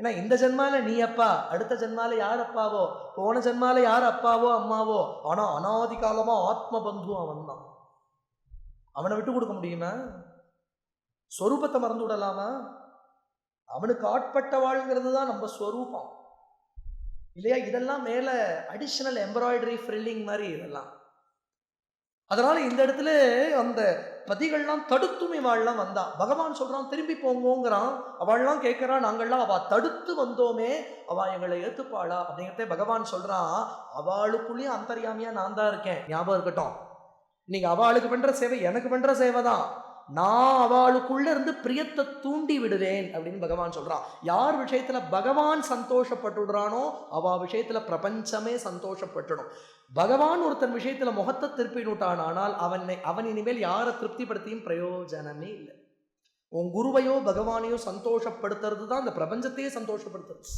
ஏன்னா இந்த ஜென்மால நீ அப்பா, அடுத்த ஜென்மால யார் அப்பாவோ, போன ஜென்மால யார் அப்பாவோ அம்மாவோ, ஆனா அனாதி காலமா ஆத்ம பந்து அவன் தான். அவனை விட்டு கொடுக்க முடியுமா? ஸ்வரூபத்தை மறந்து விடலாமா? அவனுக்கு ஆட்பட்ட வாழ்ங்கிறது தான் நம்ம ஸ்வரூபம் இல்லையா? இதெல்லாம் மேல அடிஷனல் எம்ப்ராய்டரி ஃப்ரில்லிங் மாதிரி இதெல்லாம். அதனால இந்த இடத்துல அந்த பதிகள்லாம் தடுத்தும் இவாள்லாம் வந்தா. பகவான் சொல்றான் திரும்பி போங்கோங்கிறான். அவள்லாம் கேட்கிறா, நாங்கள்லாம் அவ தடுத்து வந்தோமே, அவ எங்களை ஏத்துப்பாளா அப்படிங்கிறத பகவான் சொல்றான். அவளுக்குள்ளேயும் அந்தர்யாமியா நான் தான் இருக்கேன், ஞாபகம் இருக்கட்டும். நீங்க அவளுக்கு பண்ற சேவை எனக்கு பண்ற சேவை தான். நான் அவளுக்குள்ள இருந்து பிரியத்தை தூண்டி விடுவேன் அப்படின்னு பகவான் சொல்றான். யார் விஷயத்துல பகவான் சந்தோஷப்பட்டுடுறானோ அவ விஷயத்துல பிரபஞ்சமே சந்தோஷப்பட்டுடும். பகவான் ஒருத்தன் விஷயத்துல முகத்தை திருப்பினுட்டானால் அவன் இனிமேல் யாரை திருப்திப்படுத்தியும் பிரயோஜனமே இல்லை. உன் குருவையோ பகவானையோ சந்தோஷப்படுத்துறது தான் இந்த பிரபஞ்சத்தையே சந்தோஷப்படுத்துறது.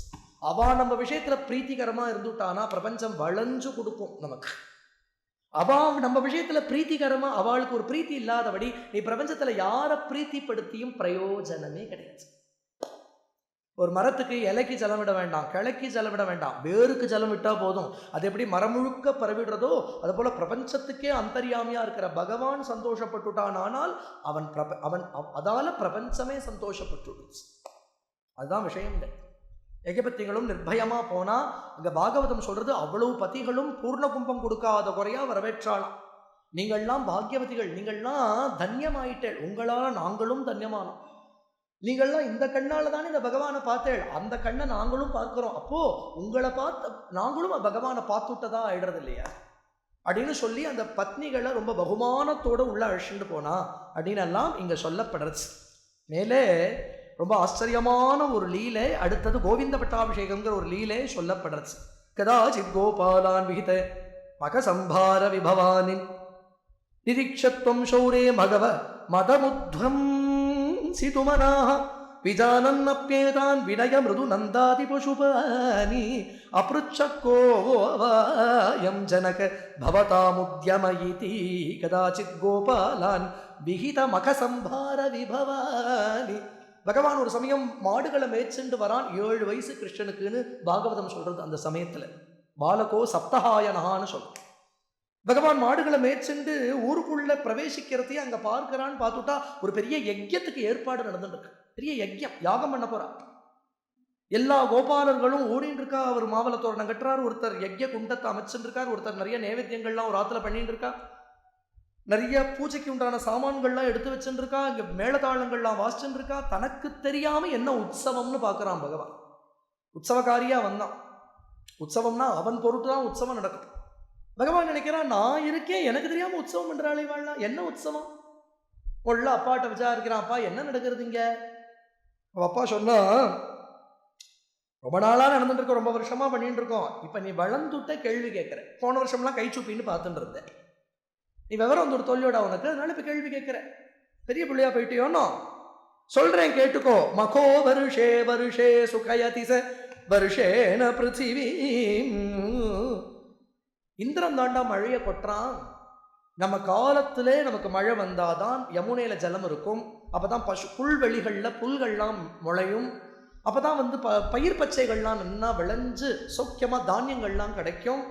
அவ நம்ம விஷயத்துல பிரீத்திகரமா இருந்துட்டானா பிரபஞ்சம் வளைஞ்சு கொடுக்கும் நமக்கு. அவ நம்ம விஷயத்துல பிரீத்திகரமா, அவளுக்கு ஒரு பிரீத்தி இல்லாதபடி நீ பிரபஞ்சத்துல யாரை பிரீத்திப்படுத்தியும் பிரயோஜனமே கிடையாது. ஒரு மரத்துக்கு இலைக்கு ஜலம் விட வேண்டாம், கிளைக்கு ஜலம் விட வேண்டாம், வேருக்கு ஜலம் விட்டா போதும். அது எப்படி மரம் முழுக்க பரவிடுறதோ அது போல பிரபஞ்சத்துக்கே அந்தர்யாமியா இருக்கிற பகவான் சந்தோஷப்பட்டுட்டான். ஆனால் அவன் அதால பிரபஞ்சமே சந்தோஷப்பட்டுடுச்சு. அதுதான் விஷயம். எகபத்திகளும் நிர்பயமா போனா அங்க பாகவதம் சொல்றது அவ்வளவு பதிகளும் பூர்ண கும்பம் கொடுக்காத குறையா வரவேற்றாலாம். நீங்கள்லாம் பாக்யவதிகள், நீங்கள்லாம் தன்யமாயிட்டேள், உங்களால நாங்களும் தன்யமானோம். நீங்கள்லாம் இந்த கண்ணால தானே இந்த பகவானை பார்த்தேள், அந்த கண்ணை நாங்களும் பார்க்கிறோம். அப்போ உங்களை பார்த்து நாங்களும் பகவானை பார்த்துட்டதா ஆயிடுறது இல்லையா அப்படின்னு சொல்லி அந்த பத்னிகளை ரொம்ப பகுமானத்தோட உள்ள அழைச்சிட்டு போனா அப்படின்னு எல்லாம் இங்க சொல்லப்படுறது. மேலே ரொம்ப ஆச்சரியமான ஒரு லீலை அடுத்தது கோவிந்த பட்டாபிஷேகம்ங்கிற ஒரு லீலை சொல்லப்படுறது. கதாச்சித் கோபாலான் விகித மகசம்பார விபவானின் நிரீட்சத்வம் சௌரே மகவ மதமுத்வம் சிதுமனாஹ விஜானன்னப்யேதான் வினய மிருது நந்தாதி பசுபானி அப்ருச்சக்கோவாயம் ஜனக பவதாமுத்யமயிதி கதாச்சித் கோபாலான் விகித மகசம்பார விபவானி. பகவான் ஒரு சமயம் மாடுகளை மேய்ச்சென்று வரான். 7 வயசு கிருஷ்ணனுக்குன்னு பாகவதம் சொல்றது. அந்த சமயத்துல பாலகோ சப்தஹாயனஹான்னு சொல்ற பகவான் மாடுகளை மேய்ச்சென்று ஊருக்குள்ள பிரவேசிக்கிறதையே அங்க பார்க்கிறான்னு பார்த்துட்டா ஒரு பெரிய யஜ்யத்துக்கு ஏற்பாடு நடந்துட்டு இருக்கு. பெரிய யஜ்யம், யாகம் பண்ண போறா. எல்லா கோபாலர்களும் ஓடின்னு இருக்கா. அவர் மாவள தோரணம் கட்டுறாரு, ஒருத்தர் யஜ்ய குண்டத்தை அமைச்சுட்டு இருக்கார், ஒருத்தர் நிறைய நைவேத்தியங்கள்லாம் ஒரு ஆத்துல பண்ணிட்டு இருக்கா, நிறைய பூஜைக்கு உண்டான சாமான்கள்லாம் எடுத்து வச்சுட்டு இருக்கா, இங்க மேளதாளங்கள்லாம் வாசிச்சுட்டு இருக்கா. தனக்கு தெரியாம என்ன உற்சவம்னு பார்க்கறான் பகவான். உற்சவகாரியா வந்தான். உற்சவம்னா அவன் பொருட்டு தான் உற்சவம் நடக்கும். பகவான் நினைக்கிறான், நான் இருக்கேன், எனக்கு தெரியாம உற்சவம் பண்றாளே வாழலாம், என்ன உற்சவம்? உள்ள அப்பாட்ட விசாரிக்கிறான், அப்பா என்ன நடக்கிறது இங்க? அப்பா சொன்னா, ரொம்ப நாளா நடந்துட்டு இருக்கோம், ரொம்ப வருஷமா பண்ணிட்டு இருக்கோம், இப்ப நீ வளர்ந்துட்ட கேள்வி கேட்கிற. போன வருஷம்லாம் கை சூப்பின்னு பார்த்துட்டு இருந்தேன், நீ விவரம் வந்து ஒரு தொல்லியோட உனக்கு, அதனால இப்ப கேள்வி கேட்கிற. பெரிய பிள்ளையா போயிட்டியோன்னோ சொல்றேன் கேட்டுக்கோ. மகோ வருஷே வருஷே சுகயதிச வருஷேன பிருத்திவி. இந்திரன் தாண்டா மழைய கொட்டுறான். நம்ம காலத்திலே நமக்கு மழை வந்தாதான் யமுனையில ஜலம் இருக்கும், அப்பதான் புல்வெளிகள்ல புல்கள்லாம் முளையும், அப்பதான் வந்து பயிர் பச்சைகள்லாம் நல்லா விளைஞ்சு சௌக்கியமா தானியங்கள்லாம் கிடைக்கும்.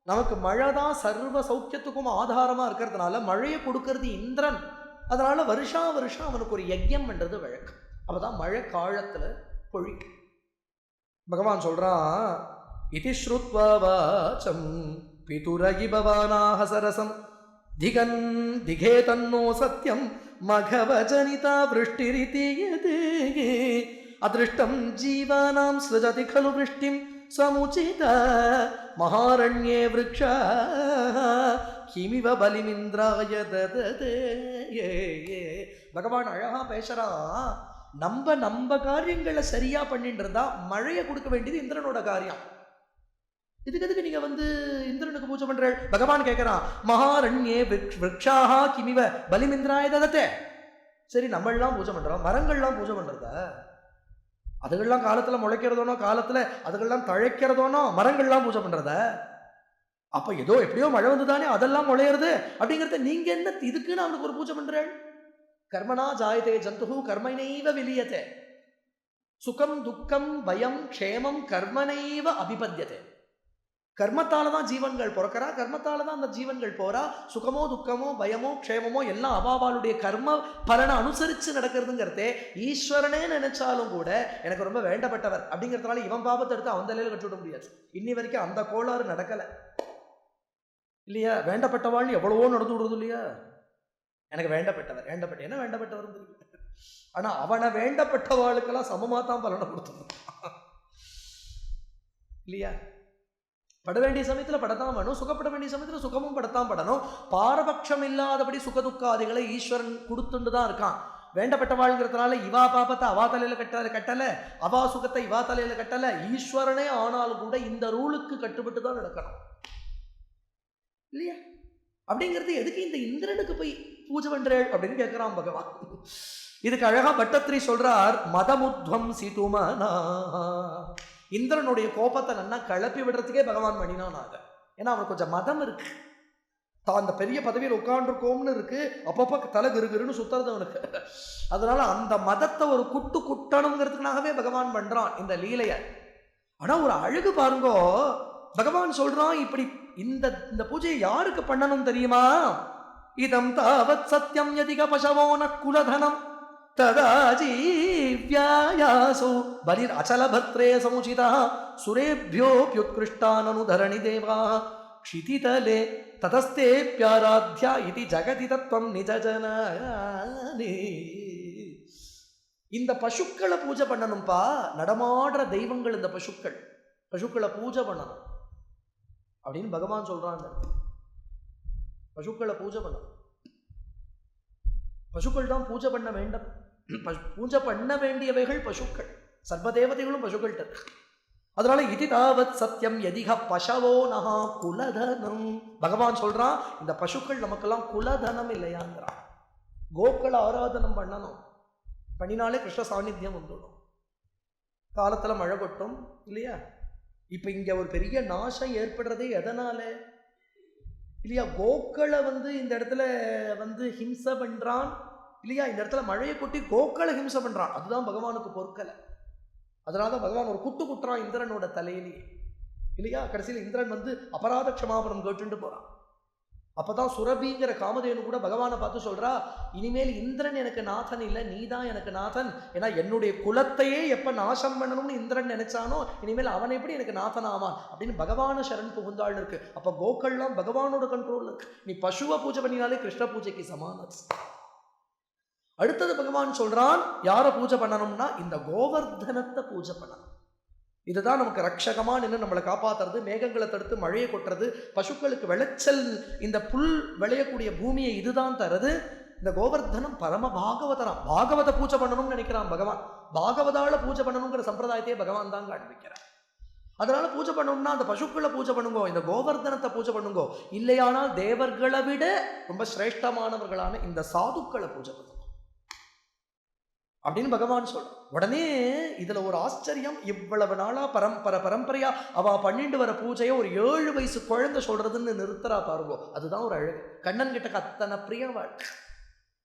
நமக்கு மழை தான் சர்வ சௌக்கியத்துக்கும் ஆதாரமா இருக்கிறதுனால மழையை கொடுக்கறது இந்திரன். அதனால வருஷா வருஷம் அவனுக்கு ஒரு யஜ்யம் பண்றது வழக்கம். அப்பதான் மழை காலத்துல பொழிக்கும். பகவான் சொல்றான், இதி ஸ்ருத்வா வாசம் பிதுரகி பவானாஹ சரசம் திகன் திகே தன்னோ சத்யம் மகவஜனிதா விருஷ்டிரிதி யதே அதிருஷ்டம் ஜீவானாம் ஸ்ருஜதி கலு விருஷ்டிம் சமுச்சித மகாரண்யே விருக்ஷா கிமிவ பலிமிந்திராய தததே. பகவான் அழகா பேசுறான். நம்ம காரியங்களை சரியா பண்ணிட்டு இருந்தா மழையை கொடுக்க வேண்டியது இந்திரனோட காரியம். இதுக்கு நீங்க வந்து இந்திரனுக்கு பூஜை பண்ற? பகவான் கேட்கிறான், மகாரண்யே விருக்ஷாஹா கிமிவ பலிமிந்திராய தததே. சரி, நம்ம எல்லாம் பூஜை பண்றோம், மரங்கள்லாம் பூஜை பண்றத, அதுகள்லாம் காலத்துல முளைக்கிறதோனோ, காலத்துல அதுகள்லாம் தழைக்கிறதோனோ, மரங்கள்லாம் பூஜை பண்றத. அப்ப ஏதோ எப்படியோ மழை வந்துதானே அதெல்லாம் முளையிறது அப்படிங்கறத நீங்க என்ன இதுக்குன்னு அவனுக்கு ஒரு பூஜை பண்றேன்? கர்மனா ஜாயதே ஜந்து கர்மனைவ விலியதே. சுகம் துக்கம் பயம் க்ஷேமம் கர்மனைவ அபிபத்தியதே. கர்மத்தால தான் ஜீவன்கள் பிறக்கிறா, கர்மத்தால தான் அந்த ஜீவன்கள் போறா. சுகமோ துக்கமோ பயமோ க்ஷேமமோ எல்லாம் அவாவாளுடைய கர்ம பலனை அனுசரித்து நடக்கிறதுங்கிறதே. ஈஸ்வரனே நினைச்சாலும் கூட எனக்கு ரொம்ப வேண்டப்பட்டவர் அப்படிங்கிறதுனால இவன் பாபத்தை எடுத்து அவன் தலையில கட்டி விட முடியாது. இன்னி வரைக்கும் அந்த கோளாறு நடக்கலை இல்லையா? வேண்டப்பட்டவாள்னு எவ்வளவோ நடந்து விடுறது இல்லையா? எனக்கு வேண்டப்பட்டவர் என்ன வேண்டப்பட்டவர் தெரியல, ஆனா அவனை வேண்டப்பட்டவாளுக்கெல்லாம் சமமா தான் பலனை கொடுத்துருந்தான் இல்லையா? பட வேண்டிய சமயத்தில் படத்தான் வேணும், சுகப்பட வேண்டிய சமயத்தில் சுகமும் படத்தான் படணும். பாரபட்சம் இல்லாதபடி சுகதுக்காதிகளை ஈஸ்வரன் கொடுத்துட்டு தான் இருக்கான். வேண்டப்பட்ட வாழ்கிறதுனால இவா பாபத்தை அவா தலையில கட்டலை, அவா சுகத்தை இவா தலையில கட்டலை. ஈஸ்வரனே ஆனாலும் கூட இந்த ரூலுக்கு கட்டுப்பட்டு தான் நடக்கணும் இல்லையா? அப்படிங்கிறது எதுக்கு இந்த இந்திரனுக்கு போய் பூஜை பண்றேள் அப்படின்னு கேட்கிறான் பகவான். இதுக்கு அழகா பட்டத்திரி சொல்றார், மதமுத்வம் சிதுமனா. இந்திரனுடைய கோபத்தை நல்லா கிளப்பி விடுறதுக்கே பகவான் பண்ணினானாக. ஏன்னா அவனுக்கு கொஞ்சம் மதம் இருக்கு, தான் அந்த பெரிய பதவியில் உட்காந்துருக்கோம்னு இருக்கு, அப்பப்போ தலை கிருகிருன்னு சுத்துறது அவனுக்கு. அதனால அந்த மதத்தை ஒரு குட்டணுங்கிறதுக்காகவே பகவான் பண்றான் இந்த லீலைய. ஆனா ஒரு அழகு பாருங்கோ, பகவான் சொல்றான் இப்படி இந்த பூஜையை யாருக்கு பண்ணணும் தெரியுமா? இதம் தாவத் சத்யம் யதிக பசவோன குலதனம் ததா ஜீவ்யாயாசோ பலிர் அச்சலபத்ரே சமுச்சிதா சுரேபியோப்யுத்கிருஷ்டானனுதரணி தேவா க்ஷிதிதலே ததஸ்தேப்யாராத்யா இதி ஜகதி தத்வம் நிஜஜனே. இந்த பசுக்களை பூஜை பண்ணணும்பா, நடமாடுற தெய்வங்கள் இந்த பசுக்களை பூஜை பண்ணணும் அப்படின்னு பகவான் சொல்றாங்க. பசுக்களை பூஜை பண்ணணும், பசுக்கள் தான் பூஜை பண்ண வேண்டும். பூஜை பண்ண வேண்டியவைகள் பசுக்கள், சர்வதேவதைகளும் பசுக்கள். அதனால இது தாவத் சத்தியம் எதிக பசவோ நகா குலதனம். பகவான் சொல்றான் இந்த பசுக்கள் நமக்கெல்லாம் குலதனம் இல்லையாங்கிறான். கோக்களை ஆராதனம் பண்ணணும், பண்ணினாலே கிருஷ்ண சாநித்தியம் வந்துடும். காலத்துல மழை கொட்டும் இல்லையா? இப்ப இங்க ஒரு பெரிய நாசம் ஏற்படுறதே எதனால இல்லையா? கோக்களை இந்த இடத்துல ஹிம்சை பண்றான் இல்லையா? இந்த இடத்துல மழையை கொட்டி கோக்களை ஹிம்சை பண்றான், அதுதான் பகவானுக்கு பொறுக்கலை. அதனாலதான் பகவான் ஒரு குட்டுறான் இந்திரனோட தலையிலேயே இல்லையா? கடைசியில் இந்திரன் அபராத க்ஷமாபணம் கேட்டுட்டு போறான். அப்பதான் சுரபிங்கிற காமதேனு கூட பகவானை பார்த்து சொல்றா, இனிமேல் இந்திரன் எனக்கு நாதன் இல்லை, நீதான் எனக்கு நாதன். ஏன்னா என்னுடைய குலத்தையே எப்ப நாசம் பண்ணணும்னு இந்திரன் நினைச்சானோ இனிமேல் அவன் எப்படி எனக்கு நாதன் ஆவான் அப்படின்னு பகவான சரண் புகுந்தாள் இருக்கு. அப்ப கோக்கள்லாம் பகவானோட கண்ட்ரோல் இருக்கு. நீ பசுவை பூஜை பண்ணினாலே கிருஷ்ண பூஜைக்கு சமானம். அடுத்தது பகவான் சொல்றான் யாரை பூஜை பண்ணணும்னா இந்த கோவர்தனத்தை பூஜை பண்ணணும். இதுதான் நமக்கு ரட்சகமா நின்று நம்மளை காப்பாத்துறது, மேகங்களை தடுத்து மழையை கொட்டுறது, பசுக்களுக்கு விளைச்சல், இந்த புல் விளையக்கூடிய பூமியை இதுதான் தருது. இந்த கோவர்தனம் பரம பாகவதனம். பாகவத பூஜை பண்ணணும்னு நினைக்கிறான் பகவான். பாகவதால பூஜை பண்ணணுங்கிற சம்பிரதாயத்தையே பகவான் தான் காண்பிக்கிறார். அதனால பூஜை பண்ணணும்னா அந்த பசுக்களை பூஜை பண்ணுங்கோ, இந்த கோவர்தனத்தை பூஜை பண்ணுங்கோ. இல்லையானால் தேவர்களை விட ரொம்ப சிரேஷ்டமானவர்களான இந்த சாதுக்களை பூஜை பண்ணுங்க அப்படின்னு பகவான் சொல்ற. உடனே இதுல ஒரு ஆச்சரியம், இவ்வளவு நாளா பரம்பரையா அவ பண்ணிட்டு வர பூஜையை ஒரு 7 வயசு குழந்தை சொல்றதுன்னு நிறுத்துறா பாருங்கோ. அதுதான் ஒரு அழகு. கண்ணன் கிட்ட அத்தனை பிரியவாள்,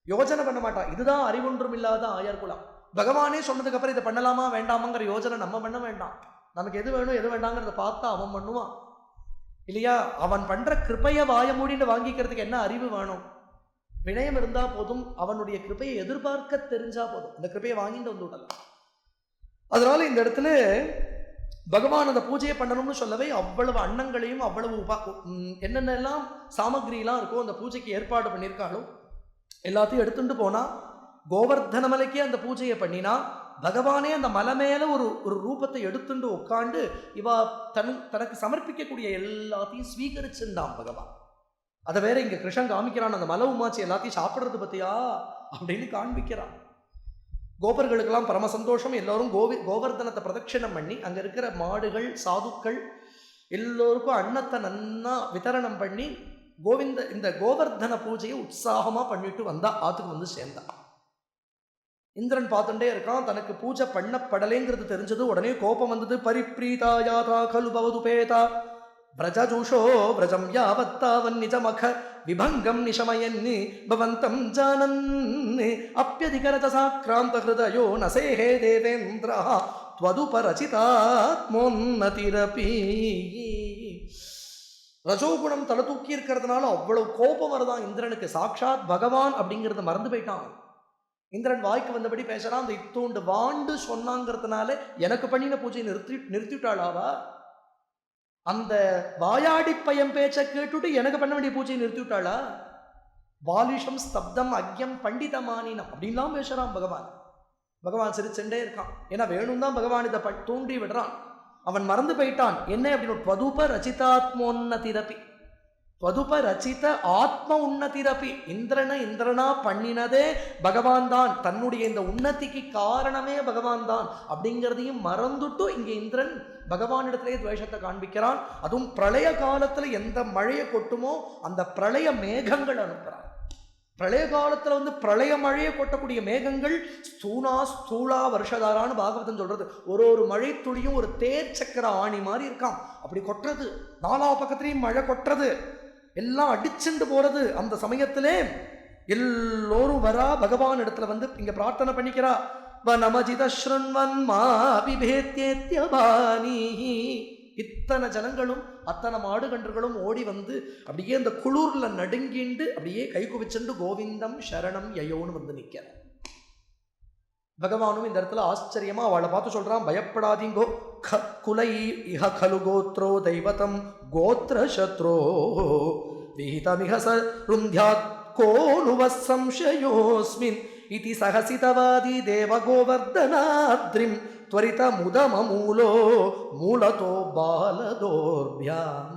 யோஜனை பண்ண மாட்டான். இதுதான் அறிவொன்றும் இல்லாத ஆயர்குலம். பகவானே சொன்னதுக்கு அப்புறம் இதை பண்ணலாமா வேண்டாமாங்கிற யோஜனை நம்ம பண்ண வேண்டாம். நமக்கு எது வேணும் எது வேண்டாங்கிறத பார்த்தா அவன் பண்ணுவான் இல்லையா? அவன் பண்ற கிருபைய வாய மூடின்னு வாங்கிக்கிறதுக்கு என்ன அறிவு வேணும்? வினயம் இருந்தா போதும், அவனுடைய கிருபையை எதிர்பார்க்க தெரிஞ்சா போதும், இந்த கிருபையை வாங்கிட்டு வந்து விடலாம். அதனால இந்த இடத்துல பகவான் அந்த பூஜையை பண்ணணும்னு சொல்லவே அவ்வளவு அன்னங்களையும் அவ்வளவு என்னென்னலாம் சாமகிரிலாம் இருக்கோ அந்த பூஜைக்கு ஏற்பாடு பண்ணியிருக்காலும் எல்லாத்தையும் எடுத்துட்டு போனா, கோவர்தன மலைக்கே அந்த பூஜையை பண்ணினா, பகவானே அந்த மலை மேல ஒரு ரூபத்தை எடுத்துட்டு உட்காண்டு இவா தனக்கு சமர்ப்பிக்கக்கூடிய எல்லாத்தையும் ஸ்வீகரிச்சுண்டான் பகவான். அதை வேற இங்க கிருஷ்ணன் காமிக்கிறான், அந்த மலை உமாச்சி எல்லாத்தையும் சாப்பிட்றது பத்தியா அப்படின்னு காண்பிக்கிறான். கோபர்களுக்கெல்லாம் பரம சந்தோஷம். எல்லோரும் கோவர்தனத்தை பிரதட்சிணம் பண்ணி அங்க இருக்கிற மாடுகள் சாதுக்கள் எல்லோருக்கும் அன்னத்தை நன்னா விதரணம் பண்ணி இந்த கோவர்தன பூஜையை உற்சாகமா பண்ணிட்டு வந்தா ஆத்துக்கு சேர்ந்தா. இந்திரன் பார்த்துட்டே இருக்கான், தனக்கு பூஜை பண்ணப்படலைங்கிறது தெரிஞ்சது. உடனே கோபம் வந்தது. பரிப்ரீதா யாதா கலு பவது பேதா பிரஜஜூஷோ பிரஜம் யாவத்தாவன் நிஜமக விபங்கம் நிஷமயன் பவந்தம் ஜானன் அப்யதிகரதசாக்ராந்த ஹிருதயோ நசேஹே தேவேந்திரா த்வதுபரசிதாத்மோன்னதிரபி. ரஜோகுணம் தலை தூக்கி இருக்கிறதுனால அவ்வளவு கோபம் வருதான் இந்திரனுக்கு. சாட்சாத் பகவான் அப்படிங்கிறத மறந்து போயிட்டான். இந்திரன் வாய்க்கு வந்தபடி பேசுறான். அந்த இத்தோண்டு வாண்டு சொன்னாங்கிறதுனால எனக்கு பண்ணின பூஜையை நிறுத்திவிட்டாளாவா? அந்த வாயாடி பையன் பேச்ச கேட்டுட்டு எனக்கு பண்ண வேண்டிய பூஜையை நிறுத்திவிட்டாளா? பாலிஷம் ஸ்தப்தம் அக்யம் பண்டிதமானினம் அப்படின்லாம் பேசுறான் பகவான். பகவான் சிரிச்சுட்டே இருக்கான். ஏன்னா வேணும் தான் பகவான் இதை தூண்டி விடுறான். அவன் மறந்து போயிட்டான். என்ன அப்படின்னு த்வதுப ரச்சிதாத்மோன்னதிரபி, த்வதுப ரச்சித ஆத்ம உன்னதிரபி. இந்திரனா பண்ணினதே பகவான் தான். தன்னுடைய இந்த உன்னதிக்கு காரணமே பகவான் தான் அப்படிங்கிறதையும் மறந்துட்டு இங்கே இந்திரன் பகவானிடத்திலே துவேஷத்தை காண்பிக்கிறான். அதுவும் பிரளய காலத்துல எந்த மழையை கொட்டுமோ அந்த பிரளய மேகங்கள் அனுப்புறான். பிரளய காலத்துல பிரளய மழையை கொட்டக்கூடிய மேகங்கள் ஸ்தூலா வருஷதாரான்னு பாகவதம் சொல்றது. ஒரு மழை துளியும் ஒரு தேர் சக்கர ஆணி மாதிரி இருக்கான். அப்படி கொட்டுறது, நாலா பக்கத்திலையும் மழை கொட்டுறது, எல்லாம் அடிச்சுண்டு போறது. அந்த சமயத்திலே எல்லோரும் வரா பகவான் இடத்துல இங்க பிரார்த்தனை பண்ணிக்கிறா. வனமஜிதஸ்ருண்வன் மாபிபேத்யேத்யபானி. இத்தனை ஜனங்களும் அத்தனை மாடு கன்றுகளும் ஓடி அப்படியே அந்த குளூர்ல நடுங்கிண்டு அப்படியே கை குவிச்சுண்டு கோவிந்தம் சரணம் யயோன்னு நிக்கிற. பகவானும் இந்த இடத்துல ஆச்சரியமா அவளை பார்த்து சொல்றான், பயப்படாதீங்கோ. குலை இஹ கலு கோத்ரோ தெய்வதம் கோத்ர சத்ரோ விஹிதமிஹ சருந்த்யாத் கோனுவ சம்சயோஸ்மின் இதி சகசிதவாதி தேவ கோவர்தனாத்ரிம் த்வரித முதமூலோ மூலதோ பாலதோர்பியாம்.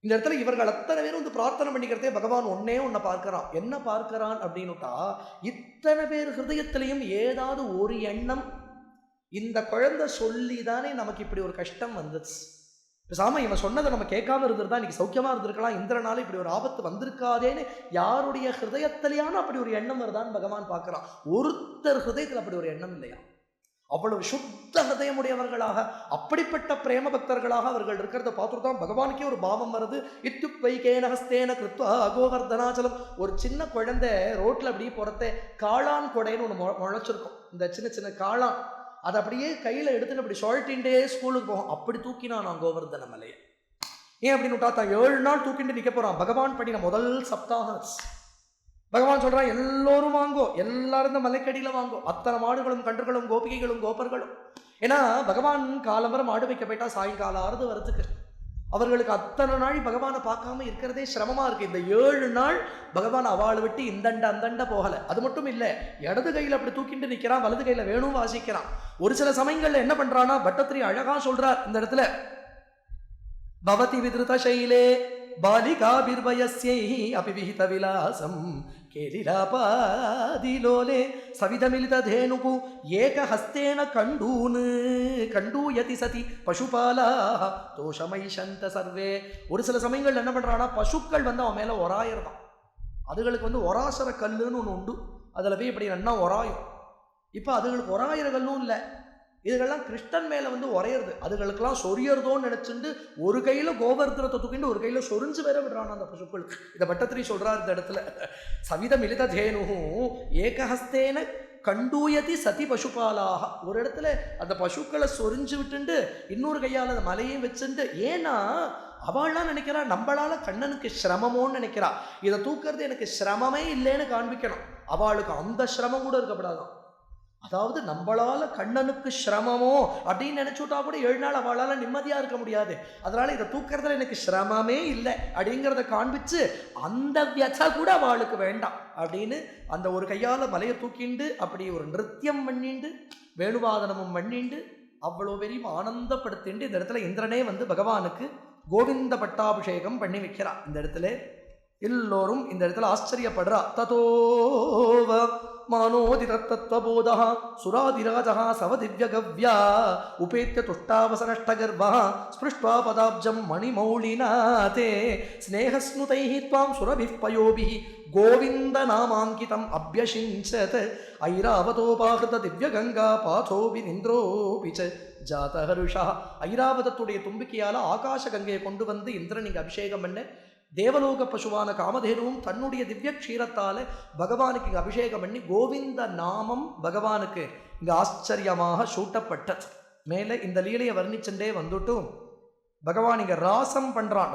இந்த இடத்துல இவர்கள் அத்தனை பேரும் பிரார்த்தனை பண்ணிக்கிறதே பகவான் ஒன்ன பார்க்கிறான். என்ன பார்க்கிறான் அப்படின்னுட்டா, இத்தனை பேர் ஹிருதயத்திலையும் ஏதாவது ஒரு எண்ணம், இந்த குழந்தை சொல்லி தானே நமக்கு இப்படி ஒரு கஷ்டம் வந்துச்சு. பேசாம இவன் சொன்னதை நம்ம கேட்காம இருந்திருந்தா இன்னைக்கு சௌக்கியமா இருந்திருக்கலாம். இந்திரனால இப்படி ஒரு ஆபத்து வந்திருக்காதேன்னு யாருடைய ஹிருதயத்திலேயான அப்படி ஒரு எண்ணம் வருதான்னு பகவான் பார்க்கிறான். ஒருத்தர் ஹிருதயத்தில் அப்படி ஒரு எண்ணம் இல்லையா? அவ்வளவு சுத்த ஹிருதயமுடையவர்களாக, அப்படிப்பட்ட பிரேம பக்தர்களாக அவர்கள் இருக்கிறத பார்த்துட்டு தான் பகவானுக்கே ஒரு பாவம் வருது. இத்துப்பைகேன ஹஸ்தேன கிருத்வா கோவர்தனாச்சலம். ஒரு சின்ன குழந்தை ரோட்ல அப்படியே போறதே காளான் கொடைன்னு ஒன்று முளைச்சிருக்கும். இந்த சின்ன சின்ன காளான் அதை அப்படியே கையில எடுத்துன்னு அப்படி ஷால்ட்டின்டே ஸ்கூலுக்கு போகும். அப்படி தூக்கினான் நான் கோவர்தன மலையை. ஏன் அப்படின்னு தான் 7 நாள் தூக்கிட்டு நிக்க போறான். பகவான் பண்ணின முதல் சப்தாகம். பகவான் சொல்றான், எல்லோரும் வாங்கோ, எல்லாரும் இந்த மலைக்கடியில வாங்கோ, அத்தனை மாடுகளும் கன்றுகளும் கோபிகைகளும் கோபர்களும். ஏன்னா பகவான் காலம்பர மாடு வைக்க போயிட்டா சாயங்காலம் ஆறுது வரதுக்கு. அவர்களுக்கு அத்தனை நாள் பகவானை பார்க்காம இருக்கிறதே சிரமமா இருக்கு. இந்த 7 நாள் பகவான் அவளை விட்டு இந்தண்ட அந்தண்ட போகல. அது மட்டும் இல்ல, இடது கையில அப்படி தூக்கிட்டு நிக்கிறான், வலது கையில வேணும் வாசிக்கிறான். ஒரு சில சமயங்கள்ல என்ன பண்றானா, பட்டத்திரி அழகா சொல்றார் இந்த இடத்துல, பவதி விதிருத சைலே பாலிகாபிர்வயஸ்யை அபிவிஹித விலாசம் கேலிலாபாதிலோலே சவிதமிலித தேனுகு ஏகஹஸ்தேன கண்டூயதி சதி பசுபாலாஹ தோஷமைஷந்த சர்வே. ஒரு சில சமயங்கள் என்ன பண்றானா, பசுக்கள் அவன் மேல ஒராயிரதான். அதுகளுக்கு ஒராசர கல்லுன்னு ஒன்று உண்டு. அதுல போய் இப்படி நன்னா ஒராயும். இப்ப அதுகளுக்கு ஒராயிர கல்லும் இல்லை. இதுகள்லாம் கிருஷ்ணன் மேல உரையிறது. அதுகளுக்கெல்லாம் சொரியறதோன்னு நினைச்சுட்டு ஒரு கையில கோவர்தனத்தை தூக்கிட்டு ஒரு கையில சொரிஞ்சு வேற விடுறான் அந்த பசுக்களுக்கு. இதை பட்டத்திரி சொல்றாரு இந்த இடத்துல. சவிதம் இலித தேனு ஏகஹஸ்தேன கண்டூயதி சதி பசுபாலாக. ஒரு இடத்துல அந்த பசுக்களை சொரிஞ்சு விட்டுண்டு இன்னொரு கையால் அந்த மலையும் வச்சுட்டு, ஏன்னா அவள்லாம் நினைக்கிறா நம்மளால கண்ணனுக்கு சிரமமோன்னு நினைக்கிறா. இதை தூக்குறது எனக்கு சிரமமே இல்லைன்னு காண்பிக்கணும். அவளுக்கு அந்த சிரமம் கூட இருக்கப்படாதான். அதாவது நம்மளால கண்ணனுக்கு சிரமமோ அப்படின்னு நினைச்சுட்டா கூட 7 நாள் அவளால நிம்மதியா இருக்க முடியாது. அதனால இதை தூக்குறதுல எனக்கு சிரமமே இல்லை அப்படிங்கிறத காண்பிச்சு அந்த வியதை கூட அவளுக்கு வேண்டாம் அப்படின்னு அந்த ஒரு கையால மலையை தூக்கிண்டு அப்படி ஒரு நிருத்தியம் பண்ணிண்டு வேணுவாதனமும் பண்ணிண்டு அவ்வளோ பெரிய ஆனந்தப்படுத்திண்டு இந்த இடத்துல இந்திரனே பகவானுக்கு கோவிந்த பட்டாபிஷேகம் பண்ணி வைக்கிறான். இந்த இடத்துல எல்லோரும் இந்த இடத்துல ஆச்சரியப்படுறா. ததோவ மானோதி தத்தத்வபோதா சுராதிராஜா சவதிவ்யகவ்யா உபேத்ய துஷ்டாவசனஷ்டகர்வா ஸ்பிருஷ்ட்வா பதாப்ஜம் மணிமௌலிநாதே ஸ்நேகஸ்னுதைः த்வாம் சுரபிः பயோபிः கோவிந்த நாமாங்கிதம் அப்யசிஞ்சத் ஐராவதோபாகிருத திவ்யகங்கா பாதோபி நிந்திரோபி ச ஜாதஹருஷா. ஐராவதத்துடைய தும்பிக்கையால் ஆகாச கங்கையை கொண்டு வந்து இந்திரன் இங்கே அபிஷேகம் பண்ண, தேவலோக பசுவான காமதேனுவும் தன்னுடைய திவ்ய க்ஷீரத்தால் பகவானுக்கு இங்கே அபிஷேகம் பண்ணி கோவிந்த நாமம் பகவானுக்கு இங்கே ஆச்சரியமாக சூட்டப்பட்டது. மேலே இந்த லீலையை வர்ணிச்சுட்டே வந்துட்டும் பகவான் இங்கே ராசம் பண்ணுறான்.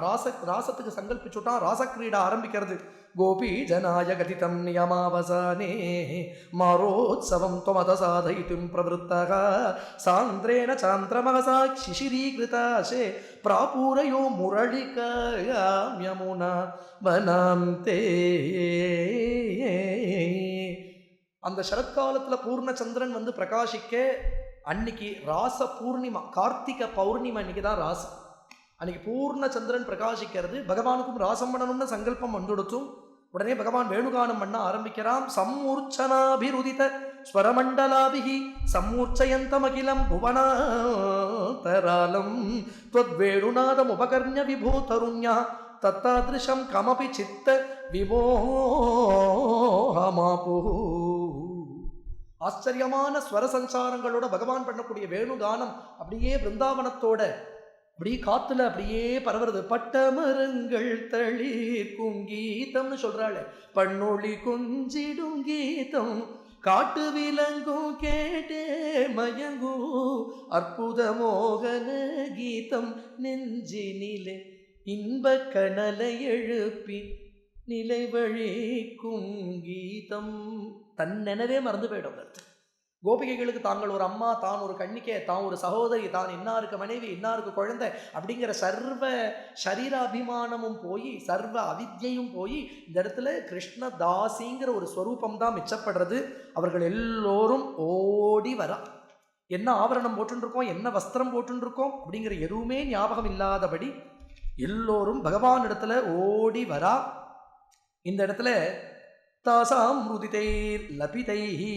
ராசத்துக்கு சங்கல்பிச்சுட்டான். ராசக்கிரீடா ஆரம்பிக்கிறது. கோபி ஜனாய கதிதம் நியமாவசானே மாரோத்சவம் துவமத சாதயித்தும் பிரவருத்தக சாந்திரேன சாந்திரமகசா சிசிரீகிருதாசே பிராபூரயோ முரளிகாயாம் யமுனா வனாந்தே. அந்த சரத்காலத்தில் பூர்ணச்சந்திரன் வந்து பிரகாசிக்க அன்னைக்கு ராச பூர்ணிமா, கார்த்திகை பௌர்ணிமா அன்னைக்கு தான் ராசம். அன்னைக்கு பூர்ண சந்திரன் பிரகாசிக்கிறது. பகவானுக்கும் ராசம் பண்ணணும்னு சங்கல்பம் வந்துடுத்தும் உடனே பகவான் வேணுகானம் பண்ண ஆரம்பிக்கிறான். சம்மூர்ச்சனாபிருதித ஸ்வரமண்டலாபிஹி சம்மூர்ச்சயந்தமகிலம் புவனாதராலம் த்வத்வேணுநாதம் உபகர்ணிய விபூதருண்யா தத்தாத்ருஷம் கமபி சித்த விமோஹமாபு. ஆச்சரியமான ஸ்வர சஞ்சாரங்களோட பகவான் பண்ணக்கூடிய வேணுகானம் அப்படியே பிருந்தாவனத்தோட அப்படியே காத்துல அப்படியே பரவுறது. பட்டமரங்கள் தளிர்க்கும் கீதம்னு சொல்றாளே, பண்ணொளி கொஞ்சிடும் கீதம் காட்டு விலங்கும் கேட்டே மயங்கும் அற்புத மோகன கீதம் நெஞ்சினிலே இன்ப கனலை எழுப்பி நிலை வழிக்கும் கீதம். தன்னெனவே மறந்து போயிடும். கோபிகைகளுக்கு தாங்கள் ஒரு அம்மா, தான் ஒரு கன்னிகை, தான் ஒரு சகோதரி, தான் இன்னாருக்கு மனைவி, இன்னாருக்கு குழந்தை அப்படிங்கிற சர்வ சரீராபிமானமும் போய் சர்வ அவித்யையும் போய் இந்த இடத்துல கிருஷ்ணதாசிங்கிற ஒரு ஸ்வரூபம் தான் மிச்சப்படுறது. அவர்கள் எல்லோரும் ஓடி வரா. என்ன ஆபரணம் போட்டுருக்கோம், என்ன வஸ்திரம் போட்டுருக்கோம் அப்படிங்கிற எதுவுமே ஞாபகம் இல்லாதபடி எல்லோரும் பகவான் இடத்துல ஓடி வரா. இந்த இடத்துல தாசாம் ருதிதைர் லபிதைஹி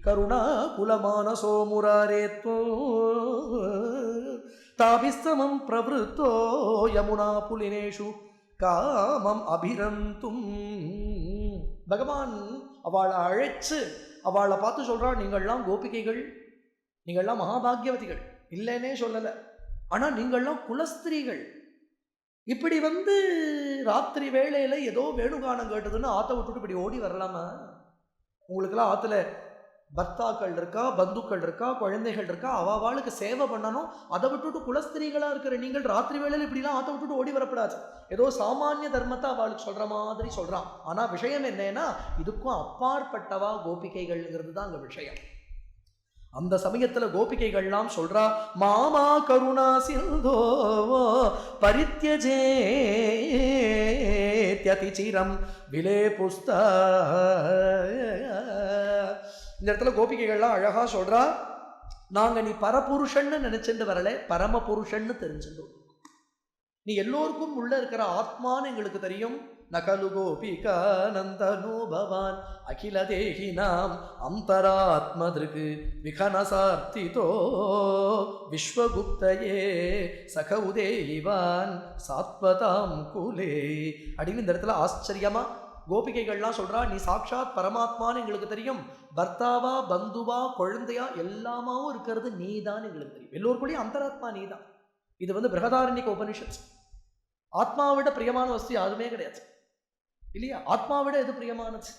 கருணா குலமானசோ முராரேத்வோ தாபிஸ்தமம் பிரவருத்தோ யமுனா புலினேஷு காமம் அபிரந்தும். பகவான் அவளை அழைச்சு அவளை பார்த்து சொல்றான், நீங்கள்லாம் கோபிகைகள், நீங்கள்லாம் மகாபாகியவதிகள் இல்லைன்னே சொல்லலை, ஆனால் நீங்கள்லாம் குலஸ்திரீகள். இப்படி வந்து ராத்திரி வேளையில ஏதோ வேணுகானம் கேட்டதுன்னு ஆற்ற விட்டுட்டு இப்படி ஓடி வரலாமா? உங்களுக்கெல்லாம் ஆற்றுல பர்த்தாக்கள் இருக்கா, பந்துக்கள் இருக்கா, குழந்தைகள் இருக்கா, அவளுக்கு சேவை பண்ணணும். அதை விட்டுட்டு குலஸ்திரீகளா இருக்கிற நீங்கள் ராத்திரி வேளையில் இப்படிலாம் ஆற்ற விட்டுட்டு ஓடி வரப்படாது. ஏதோ சாமானிய தர்மத்தை அவளுக்கு சொல்ற மாதிரி சொல்றான். ஆனா விஷயம் என்னன்னா, இதுக்கும் அப்பாற்பட்டவா கோபிகைகள்ங்கிறது தான் அங்க விஷயம். அந்த சமயத்துல கோபிகைகள்லாம் சொல்றா, மாமா கருணா சிந்தோ பரித்யஜேத்யதிசிரம் விலே புஸ்தா. இந்த இடத்துல கோபிகைகள்லாம் அழகா சொல்றா, நாங்க நீ பரபுருஷன்னு நினைச்சுட்டு வரல, பரம புருஷன்னு தெரிஞ்சுட்டு. நீ எல்லோருக்கும் உள்ள இருக்கிற ஆத்மான்னு எங்களுக்கு தெரியும். நகலு கோபிகா நந்தனோ பவான் அகில தேகி நாம் அந்தராத்மதிருக்கு விகனசார்த்திதோ விஸ்வகுப்தயே சக உதேவான் சாத்வதாம் குலே அப்படின்னு இந்த இடத்துல ஆச்சரியமா கோபிகைகள்லாம் சொல்றா, நீ சாட்சாத் பரமாத்மான்னு எங்களுக்கு தெரியும். பர்த்தாவா, பந்துவா, குழந்தையா எல்லாமாவும் இருக்கிறது நீதான் எங்களுக்கு தெரியும். எல்லோருக்குள்ளேயும் அந்தராத்மா நீதான். இது வந்து பிரகதாரண்யக உபனிஷத். ஆத்மாவிட பிரியமான வஸ்து யாருமே கிடையாது இல்லையா? ஆத்மாவிட எது பிரியமானது?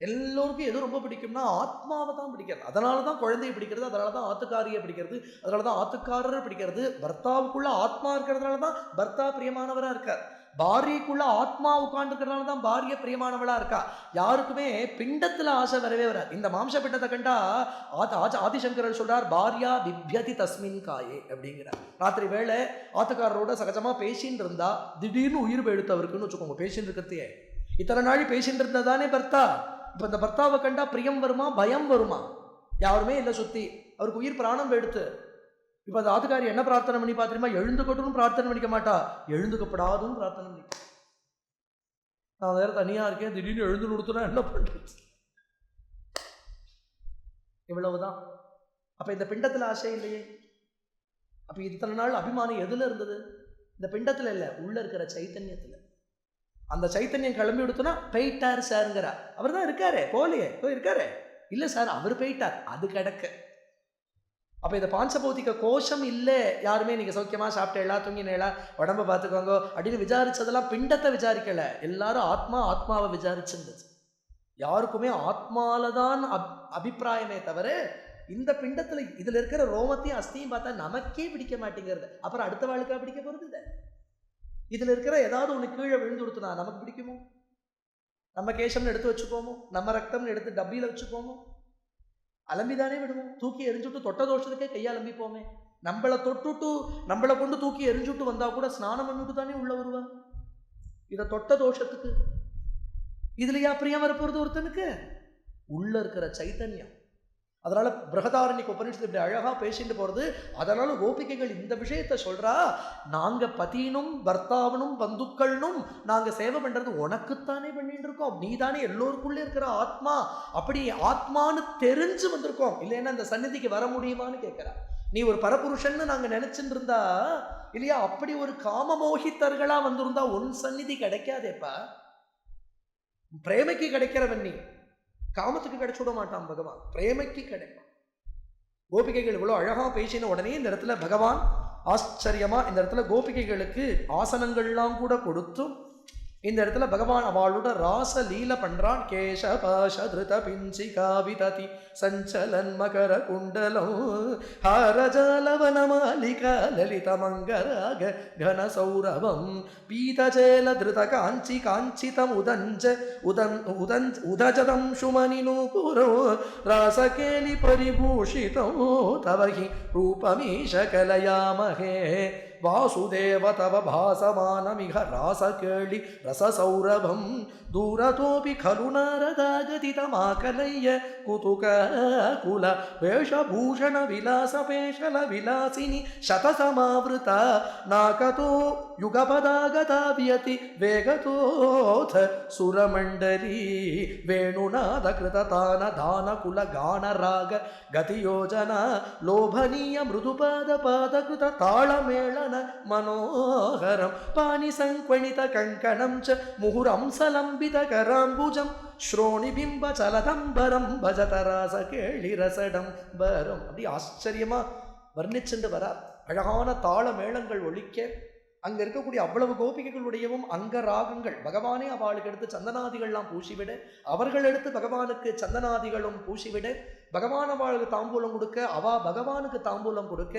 எல்லோருக்கும் எது ரொம்ப பிடிக்கும்னா ஆத்மாவை தான் பிடிக்கிறது. அதனால தான் குழந்தையை பிடிக்கிறது, அதனால தான் ஆத்துக்காரியை பிடிக்கிறது, அதனால தான் ஆத்துக்காரரை பிடிக்கிறது. பர்த்தாவுக்குள்ள ஆத்மா இருக்கிறதுனால தான் பர்த்தா பிரியமானவராக இருக்கார். பாரியக்குள்ள ஆத்மா உட்கார்ந்து இருக்கிறதுனால தான் பாரிய பிரியமானவளா இருக்கா. யாருக்குமே பிண்டத்துல ஆசை வரவே வராது. இந்த மாம்ச பிண்டத்தை கண்டா ஆதிசங்கரர் சொல்றார், பாரியா பிப்யதி தஸ்மின் காயே அப்படிங்கிறார். ராத்திரி வேளை ஆத்துக்காரரோட சகஜமா பேசின்னு இருந்தா திடீர்னு உயிர் எடுத்தவருக்குன்னு வச்சுக்கோங்க. பேசின்னு இருக்கிறதையே இத்தனை நாள் பேசிட்டு இருந்ததானே பர்த்தா. இப்போ இந்த பர்த்தாவை கண்டா பிரியம் வருமா, பயம் வருமா? யாருமே இல்லை சுத்தி. அவருக்கு உயிர் பிராணம் எடுத்து. இப்போ அந்த ஆத்துக்காரி என்ன பிரார்த்தனை பண்ணி பார்த்துருமா? எழுந்துக்கட்டும்னு பிரார்த்தனை பண்ணிக்க மாட்டா, எழுந்துக்கப்படாதுன்னு பிரார்த்தனை பண்ணி. நான் வேற தனியா இருக்கேன், திடீர்னு எழுந்து கொடுத்தனா என்ன பண்றது? இவ்வளவுதான். அப்ப இந்த பிண்டத்துல ஆசை இல்லையே. அப்ப இத்தனை நாள் அபிமானம் எதுல இருந்தது? இந்த பிண்டத்துல இல்ல, உள்ள இருக்கிற சைத்தன்யத்துல. அந்த சைத்தன்யம் கிளம்பி விடுத்தோன்னா போயிட்டார் சாருங்கிறா. அவர் தான் இருக்காரு, போலையே இருக்காரு. இல்ல சார் அவர் போயிட்டார், அது கிடக்க. அப்ப இந்த பாஞ்சபௌதிக கோஷம் இல்ல. யாருமே நீங்க சௌக்கியமா சாப்பிட்டேளா, தூங்கினேளா, உடம்ப பார்த்துக்கோங்க அப்படின்னு விசாரிச்சதெல்லாம் பிண்டத்தை விசாரிக்கல. எல்லாரும் ஆத்மாவை விசாரிச்சிருந்தது. யாருக்குமே ஆத்மாலதான் அபிப்பிராயமே தவிர இந்த பிண்டத்துல இதுல இருக்கிற ரோமத்தையும் அஸ்தியும் பார்த்தா நமக்கே பிடிக்க மாட்டேங்கிறது. அப்புறம் அடுத்த வாழ்க்கை பிடிக்க போறது இல்லை. இதுல இருக்கிற ஏதாவது ஒண்ணு கீழே விழுந்து கொடுத்தனா நமக்கு பிடிக்குமோ? நம்ம கேசம்னு எடுத்து வச்சுக்கோமோ? நம்ம ரத்தம்னு எடுத்து டப்பியில வச்சுக்கோமோ? அலம்பிதானே விடுவோம். தூக்கி எரிஞ்சுட்டு தொட்ட தோஷத்துக்கே கையா அலம்பிப்போமே. நம்மளை தொட்டுட்டு நம்மளை கொண்டு தூக்கி எரிஞ்சுட்டு வந்தா கூட ஸ்நானம் பண்ணிட்டு தானே உள்ள வருவா. இதை தொட்ட தோஷத்துக்கு இதுலயா பிரியம் வரப்போறது ஒருத்தனுக்கு? உள்ள இருக்கிற சைத்தன்யம். அதனால பிரகதாரண்யக உபனிஷத்து இப்படி அழகா பேசிட்டு போறது. அதனால கோபிகைகள் இந்த விஷயத்த சொல்றா, நாங்க பதினும் பர்த்தாவனும் பந்துக்கள்னும் நாங்க சேவை பண்றது உனக்குத்தானே பண்ணிட்டு இருக்கோம். நீ தானே எல்லோருக்குள்ள இருக்கிற ஆத்மா. அப்படி ஆத்மான்னு தெரிஞ்சு வந்திருக்கோம். இல்லைன்னா அந்த சந்நிதிக்கு வர முடியுமான்னு கேட்கிறா. நீ ஒரு பரபுருஷன்னு நாங்க நினைச்சுட்டு இருந்தா இல்லையா, அப்படி ஒரு காமமோகித்தர்களா வந்திருந்தா உன் சந்நிதி கிடைக்காதேப்பா. பிரேமைக்கு கிடைக்கிறவன் நீ, காமத்துக்கு கிடைச்சு விட மாட்டான் பகவான், பிரேமைக்கு கிடைப்பான். கோபிகைகள் இவ்வளவு அழகா பேசின உடனே இந்த இடத்துல பகவான் ஆச்சரியமா இந்த இடத்துல கோபிகைகளுக்கு ஆசனங்கள்லாம் கூட கொடுத்தும் இந்த இடத்துல பகவான் அவளோட ராச லீல பண்றான். கேச பாஷ திருத பிஞ்சி காவிததி சஞ்சலன் மகர குண்டலம் ஹாரஜாலவன மாலிகா லலித மங்கராக கன சௌரவம் பீதஜேல திருத காஞ்சி காஞ்சிதம் உதஜதம் சுமனி நூபுரோ ராசகேலி பரிபூஷிதம் தவஹி ரூபமீஷ கலயாமஹே வாசுதேவ தவ பாசமானமிக ராசகேளி ரசசௌரபம் தூரதோபி கலு நாரதாகதிதமாகலய்ய குதுக குல வேஷபூஷண விலாச பேஷல விலாசினி சதசமாவிருத நாகதோ யுகபதாகதாவியதி வேகதோத சுரமண்டலி வேணுநாத கிருததான தான குல கானராக கதியோஜன லோபனீய மிருதுபாத பாதகிருத தாளமேளன மனோகரம் பாணி சங்க்வணித கங்கணம் ச முகுரம்சலம்பித கராம்புஜம் ஸ்ரோணி பிம்ப சலதம்பரம் பஜதராச கேளி ரசடம் பரம். அப்படி ஆச்சரியமா வர்ணிச்சுண்டு வரார். அழகான தாள மேளங்கள் ஒலிக்க அங்க இருக்கக்கூடிய அவ்வளவு கோபிகைகளுடையவும் அங்க ராகங்கள் பகவானே அவளுக்கு எடுத்து சந்தனாதிகள்லாம் பூசிவிட, அவர்கள் எடுத்து பகவானுக்கு சந்தனாதிகளும் பூசிவிட, பகவான் அவளுக்கு தாம்பூலம் கொடுக்க, அவ பகவானுக்கு தாம்பூலம் கொடுக்க,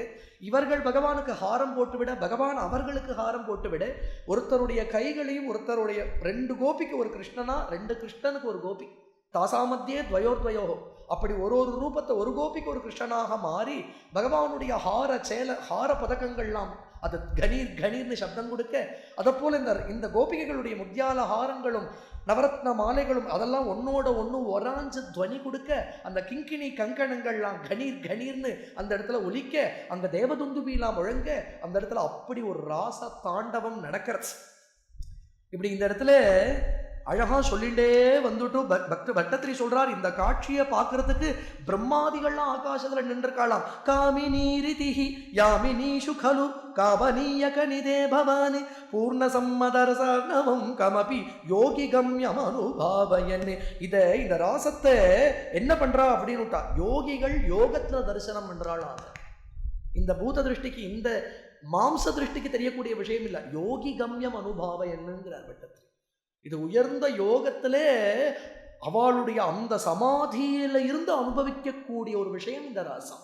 இவர்கள் பகவானுக்கு ஹாரம் போட்டுவிட, பகவான் அவர்களுக்கு ஹாரம் போட்டுவிட, ஒருத்தருடைய கைகளையும் ஒருத்தருடைய 2 கோபிக்கு ஒரு கிருஷ்ணனா 2 கிருஷ்ணனுக்கு ஒரு கோபி தாசாமத்தியே துவயோர்த்வயோ அப்படி ஒரு ரூபத்தை ஒரு கோபிக்கு ஒரு கிருஷ்ணனாக மாறி பகவானுடைய ஹார பதக்கங்கள்லாம் அது கணீர் கணீர்னு சப்தம் கொடுக்க, அதை போல இந்த கோபிகைகளுடைய முத்தியால ஹாரங்களும் நவரத்ன மாலைகளும் அதெல்லாம் ஒன்னோட ஒன்று ஒராஞ்சு துவனி கொடுக்க, அந்த கிங்கிணி கங்கணங்கள்லாம் கணீர் கணீர்னு அந்த இடத்துல ஒலிக்க, அங்க தேவதுந்துபிலாம் முழங்க, அந்த இடத்துல அப்படி ஒரு ராச தாண்டவம் நடக்கிறது. இப்படி இந்த இடத்துல அழகா சொல்லிண்டே வந்துட்டு பட்டத்திரி சொல்றார், இந்த காட்சியை பார்க்கறதுக்கு பிரம்மாதிகள்லாம் ஆகாசத்துல நின்றுக்காளாம். காமினி ரிதிஹி யாமினீஷு கலு காவனீய கனிதே பவானி பூர்ண சம்மதரசனவம் கமபி யோகி கம்யம் அனுபாவயன். இந்த ராசத்தை என்ன பண்றா அப்படின்னுட்டா, யோகிகள் யோகத்துல தரிசனம் பண்றாளாம். இந்த பூத திருஷ்டிக்கு இந்த மாம்ச திருஷ்டிக்கு தெரியக்கூடிய விஷயம் இல்லை, யோகி கம்யம் அனுபாவயன்னுங்கிறார் பட்டத்திரி. இது உயர்ந்த யோகத்திலே அவளுடைய அந்த சமாதியில இருந்து அனுபவிக்கக்கூடிய ஒரு விஷயம் இந்த ராசம்.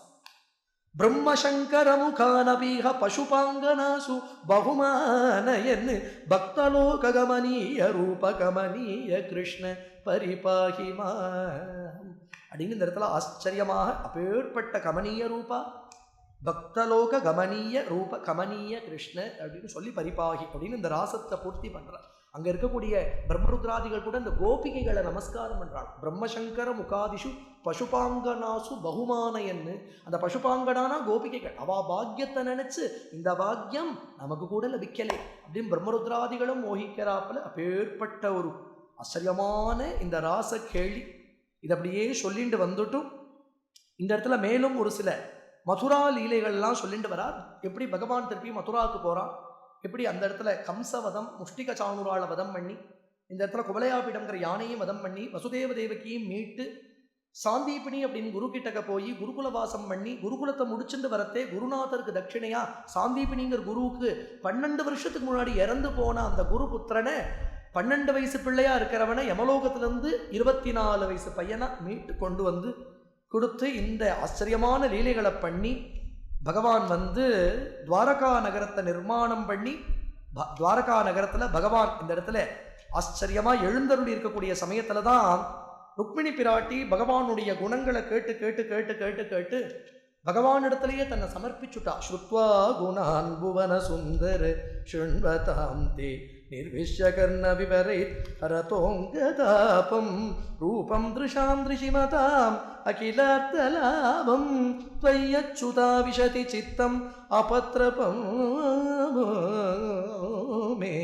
பிரம்மசங்கர முகானபீக பசுபாங்கனாசு பகுமானயன் பக்தலோக கமனீய ரூப கமனீய கிருஷ்ண பரிபாகிமா அப்படின்னு இந்த இடத்துல ஆச்சரியமாக அப்பேற்பட்ட கமனீய ரூபா பக்தலோக கமனீய ரூப கமனீய கிருஷ்ண அப்படின்னு சொல்லி பரிபாகி அப்படின்னு இந்த ராசத்தை பூர்த்தி பண்றார். அங்க இருக்கக்கூடிய பிரம்மருத்ராதிகள் கூட இந்த கோபிகைகளை நமஸ்காரம் பண்றாங்க. பிரம்மசங்கர முகாதிஷு பசுபாங்கனாசு பகுமானயன்னு, அந்த பசுபாங்கனானா கோபிகைகள், அவா பாக்கியத்தை நினைச்சு இந்த பாக்கியம் நமக்கு கூட லபிக்கலை அப்படின்னு பிரம்மருத்ராதிகளும் மோகிக்கிறாப்புல அப்பேற்பட்ட ஒரு ஆச்சரியமான இந்த ராச கேள்வி. இது அப்படியே சொல்லிட்டு வந்துட்டும் இந்த இடத்துல மேலும் ஒரு சில மதுரா லீலைகள்லாம் சொல்லிட்டு வரார். எப்படி பகவான் திருப்பி மதுராவுக்கு போகிறான், எப்படி அந்த இடத்துல கம்சவதம் முஷ்டிக சாணுராள வதம் பண்ணி, இந்த இடத்துல குவலையாபிடம்ங்கிற யானையும் வதம் பண்ணி, வசுதேவ தேவகியும் மீட்டு, சாந்தீபினி அப்படின்னு குரு கிட்டக்க போய் குருகுலவாசம் பண்ணி, குருகுலத்தை முடிச்சுட்டு வரத்தே குருநாதருக்கு தட்சிணையா சாந்தீபினிங்கிற குருவுக்கு 12 வருஷத்துக்கு முன்னாடி இறந்து போன அந்த குரு புத்திரனை 12 வயசு பிள்ளையா இருக்கிறவனை யமலோகத்திலிருந்து 24 வயசு பையனா மீட்டு கொண்டு வந்து கொடுத்து இந்த ஆச்சரியமான லீலைகளை பண்ணி பகவான் வந்து துவாரகா நகரத்தை நிர்மாணம் பண்ணி, துவாரகா நகரத்தில் பகவான் இந்த இடத்துல ஆச்சரியமாக எழுந்தருளி இருக்கக்கூடிய சமயத்தில் தான் ருக்மிணி பிராட்டி பகவானுடைய குணங்களை கேட்டு கேட்டு கேட்டு கேட்டு கேட்டு பகவானிடத்திலேயே தன்னை சமர்ப்பிச்சுட்டா. ஸ்ருத்வா குணான் புவன சுந்தர சுண்வதாம் தே நிர்விஷ்யகர்ண விவரைத் ஹரதோங்கதாபம் ரூபம் திருஷாம் திருஷிமதாம் அகிலார்த்தலாபம் த்வய்யச்சுதா விஷதி சித்தம் அபத்ரபம் மே.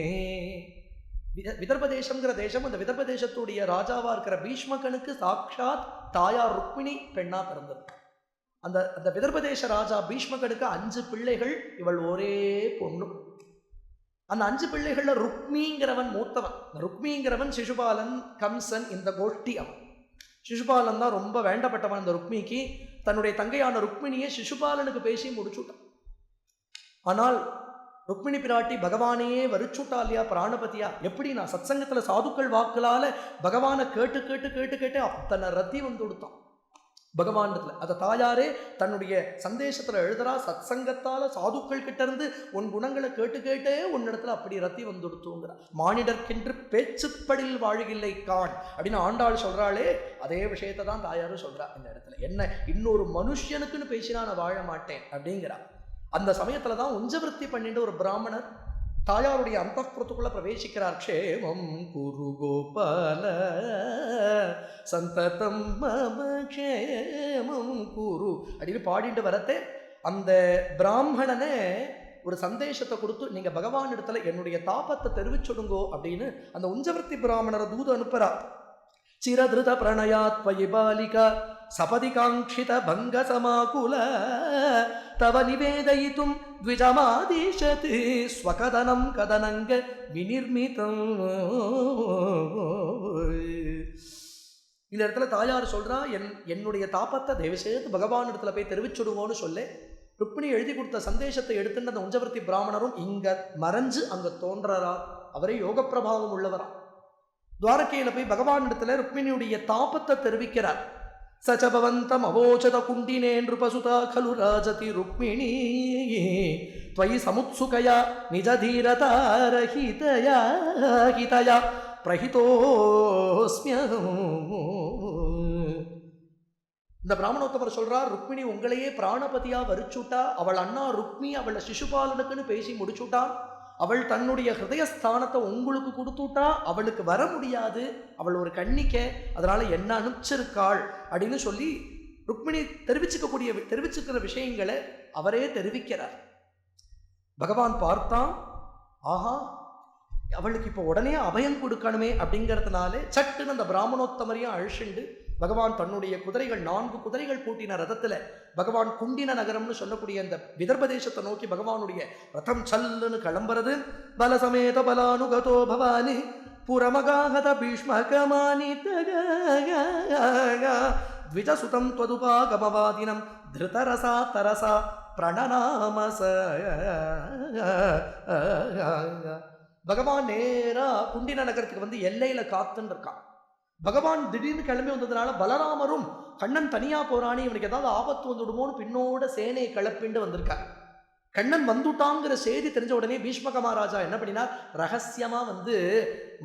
விதர்பதேசம்ங்கிற தேசம், அந்த விதர்பதேசத்துடைய ராஜாவா இருக்கிற பீஷ்மகனுக்கு சாட்சாத் தாயார் ருக்மிணி பெண்ணா பிறந்தது. அந்த அந்த விதர்பதேச ராஜா பீஷ்மகனுக்கு 5 பிள்ளைகள், இவள் ஒரே பொண்ணு. அந்த 5 பிள்ளைகள்ல ருக்மிங்கிறவன் மூத்தவன். ருக்மிங்கிறவன் சிசுபாலன், கம்சன், இந்த கோஷ்டி அவன். சிசுபாலன் தான் ரொம்ப வேண்டப்பட்டவன். அந்த ருக்மிக்கு தன்னுடைய தங்கையான ருக்மிணியை சிசுபாலனுக்கு பேசி முடிச்சுட்டான். ஆனால் ருக்மிணி பிராட்டி பகவானையே வரிச்சுட்டா இல்லையா, பிராணபதியா. எப்படி நான் சத்சங்கத்தில் சாதுக்கள் வாக்குலால பகவானை கேட்டு கேட்டு கேட்டு கேட்டு அத்தனை ரத்தி வந்து கொடுத்தான் பகவானிடத்துல. அதை தாயாரே தன்னுடைய சந்தேசத்துல எழுதுறா, சத்சங்கத்தால சாதுக்கள் கிட்ட இருந்து உன் குணங்களை கேட்டு கேட்டே உன்னிடத்துல அப்படி ரத்தி வந்து கொடுத்துங்கிற. மானிடர்க்கென்று பேச்சுப்படில் வாழ்கில்லை கான் அப்படின்னு ஆண்டாள் சொல்றாளே, அதே விஷயத்தை தான் தாயாரும் சொல்றா இந்த இடத்துல. என்ன இன்னொரு மனுஷனுக்குன்னு பேசினா நான் வாழ மாட்டேன் அப்படிங்கிறா. அந்த சமயத்துல தான் உஞ்சவருத்தி பண்ணிட்டு ஒரு பிராமணர் தாயாருடைய அந்தப்புறத்துக்குள்ள பிரவேசிக்கிறார். க்ஷேமம் குரு கோபால சந்ததம் மம க்ஷேமம் குரு அப்படின்னு பாடிட்டு வரத்தே அந்த பிராமணனை ஒரு சந்தேசத்தை கொடுத்து, நீங்க பகவான் இடத்துல என்னுடைய தாபத்தை தெரிவிச்சுடுங்கோ அப்படின்னு அந்த உஞ்சவர்த்தி பிராமணரை தூது அனுப்புறா. சிரதிருத பிரணயாத் பயி பாலிகா சபதி காங்கித பங்க சமாகுல தவ நிவேதயித்தும் த்விஜமாதிஷத் ஸ்வகதனம் கதனங்க விநிர்மிதம். இந்த இடத்துல தாயார் சொல்றா, என்னுடைய தாபத்தை தயவுசெய்து பகவான் இடத்துல போய் தெரிவிச்சுடுவோன்னு சொல்ல ருக்மிணி எழுதி கொடுத்த சந்தேசத்தை எடுத்துட்டு அந்த உஞ்சவர்த்தி பிராமணரும் இங்க மறைஞ்சு அங்க தோன்றரா. அவரே யோக பிரபாவம் உள்ளவரா. துவாரகையில போய் பகவான் இடத்துல ருக்மிணியுடைய தாபத்தை தெரிவிக்கிறார். சச்சபவந்தம் அவோச்சத குண்டினே நிருபசுதா கலு ராஜதி ருக்மிணி த்வயி சமுத்சுகயா நிஜதீரதா ரஹிதயா ஹிதயா பிரஹிதோஸ்மியம். இந்த பிராமணோத்தமர் சொல்றார், ருக்மிணி உங்களையே பிராணபதியா வரிச்சுட்டா. அவள் அண்ணா ருக்மி அவளை சிசுபாலனுக்குன்னு பேசி முடிச்சுட்டான். அவள் தன்னுடைய ஹிருதயஸ்தானத்தை உங்களுக்கு கொடுத்துட்டா. அவளுக்கு வர முடியாது, அவள் ஒரு கன்னிக்கை, அதனால என்ன அனுப்பிச்சிருக்காள் அப்படின்னு சொல்லி ருக்மிணி தெரிவிச்சுக்கிற விஷயங்களை அவரே தெரிவிக்கிறார். பகவான் பார்த்தான், ஆஹா அவளுக்கு இப்போ உடனே அபயம் கொடுக்கணுமே அப்படிங்கிறதுனால சட்டுன்னு அந்த பிராமணோத்தமரையும் அழிச்சுண்டு பகவான் தன்னுடைய குதிரைகள் 4 குதிரைகள் பூட்டின ரதத்துல பகவான் குண்டின நகரம்னு சொல்லக்கூடிய அந்த விதர்பதேசத்தை நோக்கி பகவானுடைய ரதம் சல்லுன்னு கிளம்புறது. பலசமேத பலானுகதோ பவானி புரமகாகத பீஷ்மகமானி த்விஜசுதம் த்வதுபாகமவாதினம் திருதரசா தரசா பிரணநாமச. பகவான் நேரா குண்டின நகரத்துக்கு வந்து எல்லையில காத்துன்னு இருக்கான். பகவான் திடீர்னு கிளம்பி வந்ததுனால பலராமரும் கண்ணன் தனியா போறானே, இவனுக்கு ஏதாவது ஆபத்து வந்துடுமோன்னு பின்னோட சேனையை கிளப்பிண்டு வந்திருக்கார். கண்ணன் வந்துட்டாங்கிற செய்தி தெரிஞ்ச உடனே பீஷ்மக மகாராஜா என்ன பண்ணினார், ரகசியமா வந்து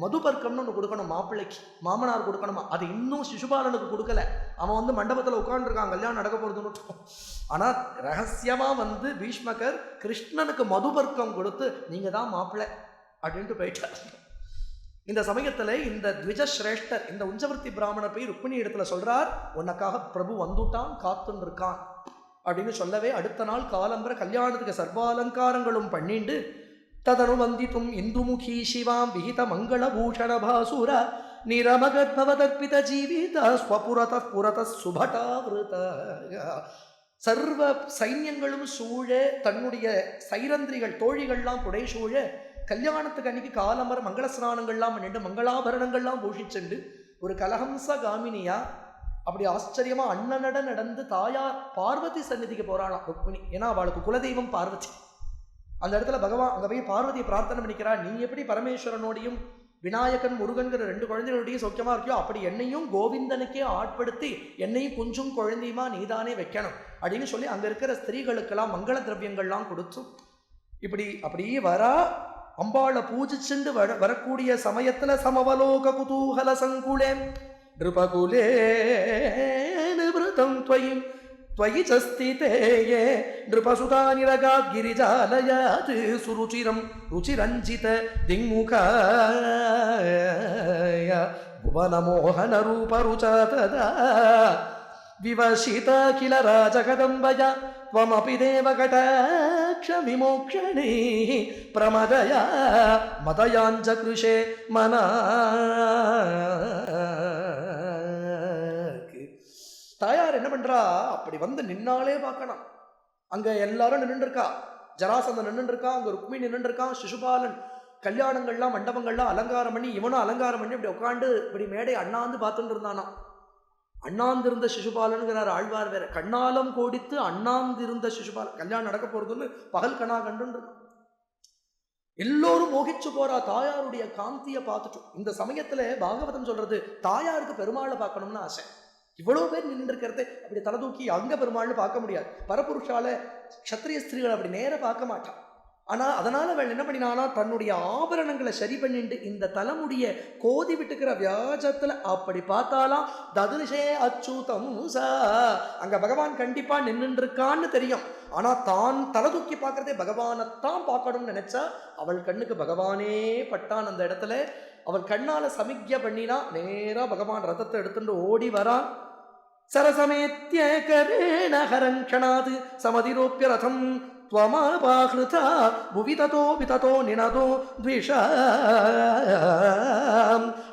மதுபர்க்கம்னு ஒன்று கொடுக்கணும் மாப்பிள்ளைக்கு, மாமனார் கொடுக்கணுமா. அது இன்னும் சிசுபாலனுக்கு கொடுக்கல. அவன் வந்து மண்டபத்தில் உட்காந்துருக்கான், கல்யாணம் நடக்க போறதுன்னு. ஆனா ரகசியமா வந்து பீஷ்மகர் கிருஷ்ணனுக்கு மதுபர்க்கம் கொடுத்து நீங்க தான் மாப்பிள்ளை அப்படின்ட்டு போயிட்டார். இந்த சமயத்துல இந்த த்விஜஸ்ரேஷ்டர் இந்த உஞ்சவர்த்தி பிராமணர் போய் ருக்மிணி இடத்துல சொல்றார், உனக்காக பிரபு வந்துட்டான், காத்துன்னு இருக்கான் அப்படின்னு சொல்லவே அடுத்த நாள் காலம்பர கல்யாணத்துக்கு சர்வாலங்காரங்களும் பண்ணிண்டு ததனு வந்தித்தும் இந்துமுகி சிவாம் விஹித மங்கள பூஷண பாசுர நிரமகத்பவதர்ப்பித ஜீவித ஸ்வபுரத புரத சுபடாவிருத. சர்வ சைன்யங்களும் சூழ, தன்னுடைய சைரந்திரிகள் தோழிகள்லாம் புடை சூழ, கல்யாணத்துக்கு அன்னைக்கு காலமர மங்கள ஸ்நானங்கள்லாம் பண்ணிட்டு மங்களாபரணங்கள்லாம் பூஷிச்சுண்டு ஒரு கலஹம்ச காமினியா அப்படி ஆச்சரியமா அண்ணனட நடந்து தாயார் பார்வதி சந்நிதிக்கு போறாளாம் ருக்மிணி. ஏன்னா அவளுக்கு குலதெய்வம் பார்வதி. அந்த இடத்துல பகவான் அங்க போய் பார்வதியை பிரார்த்தனை பண்ணிக்கிறா, நீ எப்படி பரமேஸ்வரனோடையும் விநாயகன் முருகன்கிற 2 குழந்தைகளுடையும் சௌக்கியமா இருக்கியோ அப்படி என்னையும் கோவிந்தனுக்கே ஆட்படுத்தி என்னையும் கொஞ்சம் குழந்தையுமா நீதானே வைக்கணும் அப்படின்னு சொல்லி அங்க இருக்கிற ஸ்திரீகளுக்கெல்லாம் மங்கள திரவியங்கள்லாம் கொடுத்து இப்படி அப்படியே வரா. அம்பாளை பூஜிச்சுண்டு வரக்கூடிய சமயத்துல சமவலோக குதூகல சங்குலே நிருபகுலே நிவృతం त्वयि त्वयि च स्थिते ये नृपसुता निरगात् गिरिजालयात् सुरुचिरं रुचिरञ्जित दिङ्मुखाय भुवनमोहनरूपरुचा तदा विवशिता किल राजकदम्बया त्वमपि देवकटाक्ष विमोक्षणैः प्रमदया मदयाञ्च कृशे मना. தாயார் என்ன பண்றா, அப்படி வந்து நின்னாலே பார்க்கணும். அங்க எல்லாரும் நின்று இருக்கா, ஜராசந்தன் நின்று இருக்கா, அங்க ருக்மிணி நின்று இருக்கான், சிசுபாலன் கல்யாணங்கள்லாம் மண்டபங்கள்லாம் அலங்காரம் பண்ணி இவனும் அலங்காரம் பண்ணி இப்படி உட்காந்து இப்படி மேடை அண்ணாந்து பார்த்துட்டு இருந்தானா. அண்ணாந்து இருந்த சிசுபாலனுங்கிறார் ஆழ்வார் வேற. கண்ணாலம் கோடித்து அண்ணாந்து இருந்த சிசுபாலன் கல்யாணம் நடக்க போறதுன்னு பகல் கணா கண்டு எல்லோரும் மோகிச்சு போறா தாயாருடைய காந்தியை பார்த்துட்டு. இந்த சமயத்துல பாகவதம் சொல்றது தாயாருக்கு பெருமாளை பார்க்கணும்னு ஆசை. இவ்வளவு பேர் நின்று இருக்கிறது அப்படி தலை தூக்கி அங்க பெருமாள்னு பார்க்க முடியாது. பரபுருஷால க்ஷத்ரிய ஸ்திரீகள் அப்படி நேர பார்க்க மாட்டான். ஆனா அதனால அவள் என்ன பண்ணினானா, தன்னுடைய ஆபரணங்களை சரி பண்ணிட்டு இந்த தலைமுடிய கோதி விட்டுக்கிற வியாஜத்துல அப்படி பார்த்தாலாம். ததுஷே அச்சுதம் சா, அங்க பகவான் கண்டிப்பா நின்று இருக்கான்னு தெரியும். ஆனா தான் தலை தூக்கி பார்க்கறதே பகவானைத்தான் பார்க்கணும்னு நினைச்சா அவள் கண்ணுக்கு பகவானே பட்டான். அந்த இடத்துல அவள் கண்ணால சமிக்ஞ பண்ணினா நேரா பகவான் ரதத்தை எடுத்துட்டு ஓடி வரான். சரசமேத்ய கரேண ஹரங்ஷணாத் சமதிரோப்ய ரதம் त्वमापाहृता भुवि ततो विततो निनदो द्विषा.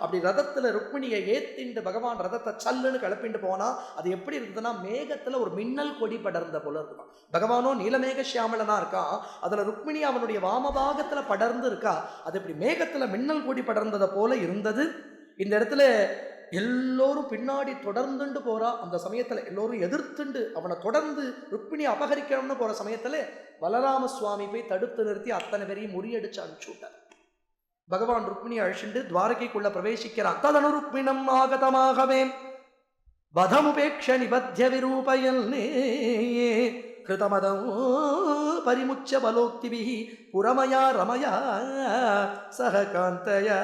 அப்படி ரதத்துல ருக்மிணியை ஏத்திண்டு பகவான் ரதத்தை சல்லுன்னு கிளப்பிண்டு போனா அது எப்படி இருக்குதுன்னா, மேகத்துல ஒரு மின்னல் கொடி படர்ந்த போல இருக்குதான். பகவானோ நீலமேக சியாமலனா இருக்கான், அதுல ருக்மிணி அவனுடைய வாமபாகத்துல படர்ந்து இருக்கா. அது இப்படி மேகத்துல மின்னல் கொடி படர்ந்ததை போல இருந்தது. இந்த இடத்துல எல்லோரும் பின்னாடி தொடர்ந்துண்டு போறா. அந்த சமயத்துல எல்லோரும் எதிர்த்துண்டு அவனை தொடர்ந்து ருக்மிணி அபகரிக்கணும்னு போற சமயத்துல பலராம சுவாமி போய் தடுத்து நிறுத்தி அத்தனை பேரையும் முறியடிச்சு அனுப்பிச்சுட்டார். பகவான் ருக்மிணி அழிச்சுண்டு துவாரகைக்குள்ள பிரவேசிக்கிறான். ததனு ருக்மிணம் ஆகதமாகவே வதமுபேக்ஷ நிபத்திய விரூபயல்னே கிருதமதம் பரிமுச்ச பலோக்திபிஹி புரமயா ரமயா சஹ காந்தயா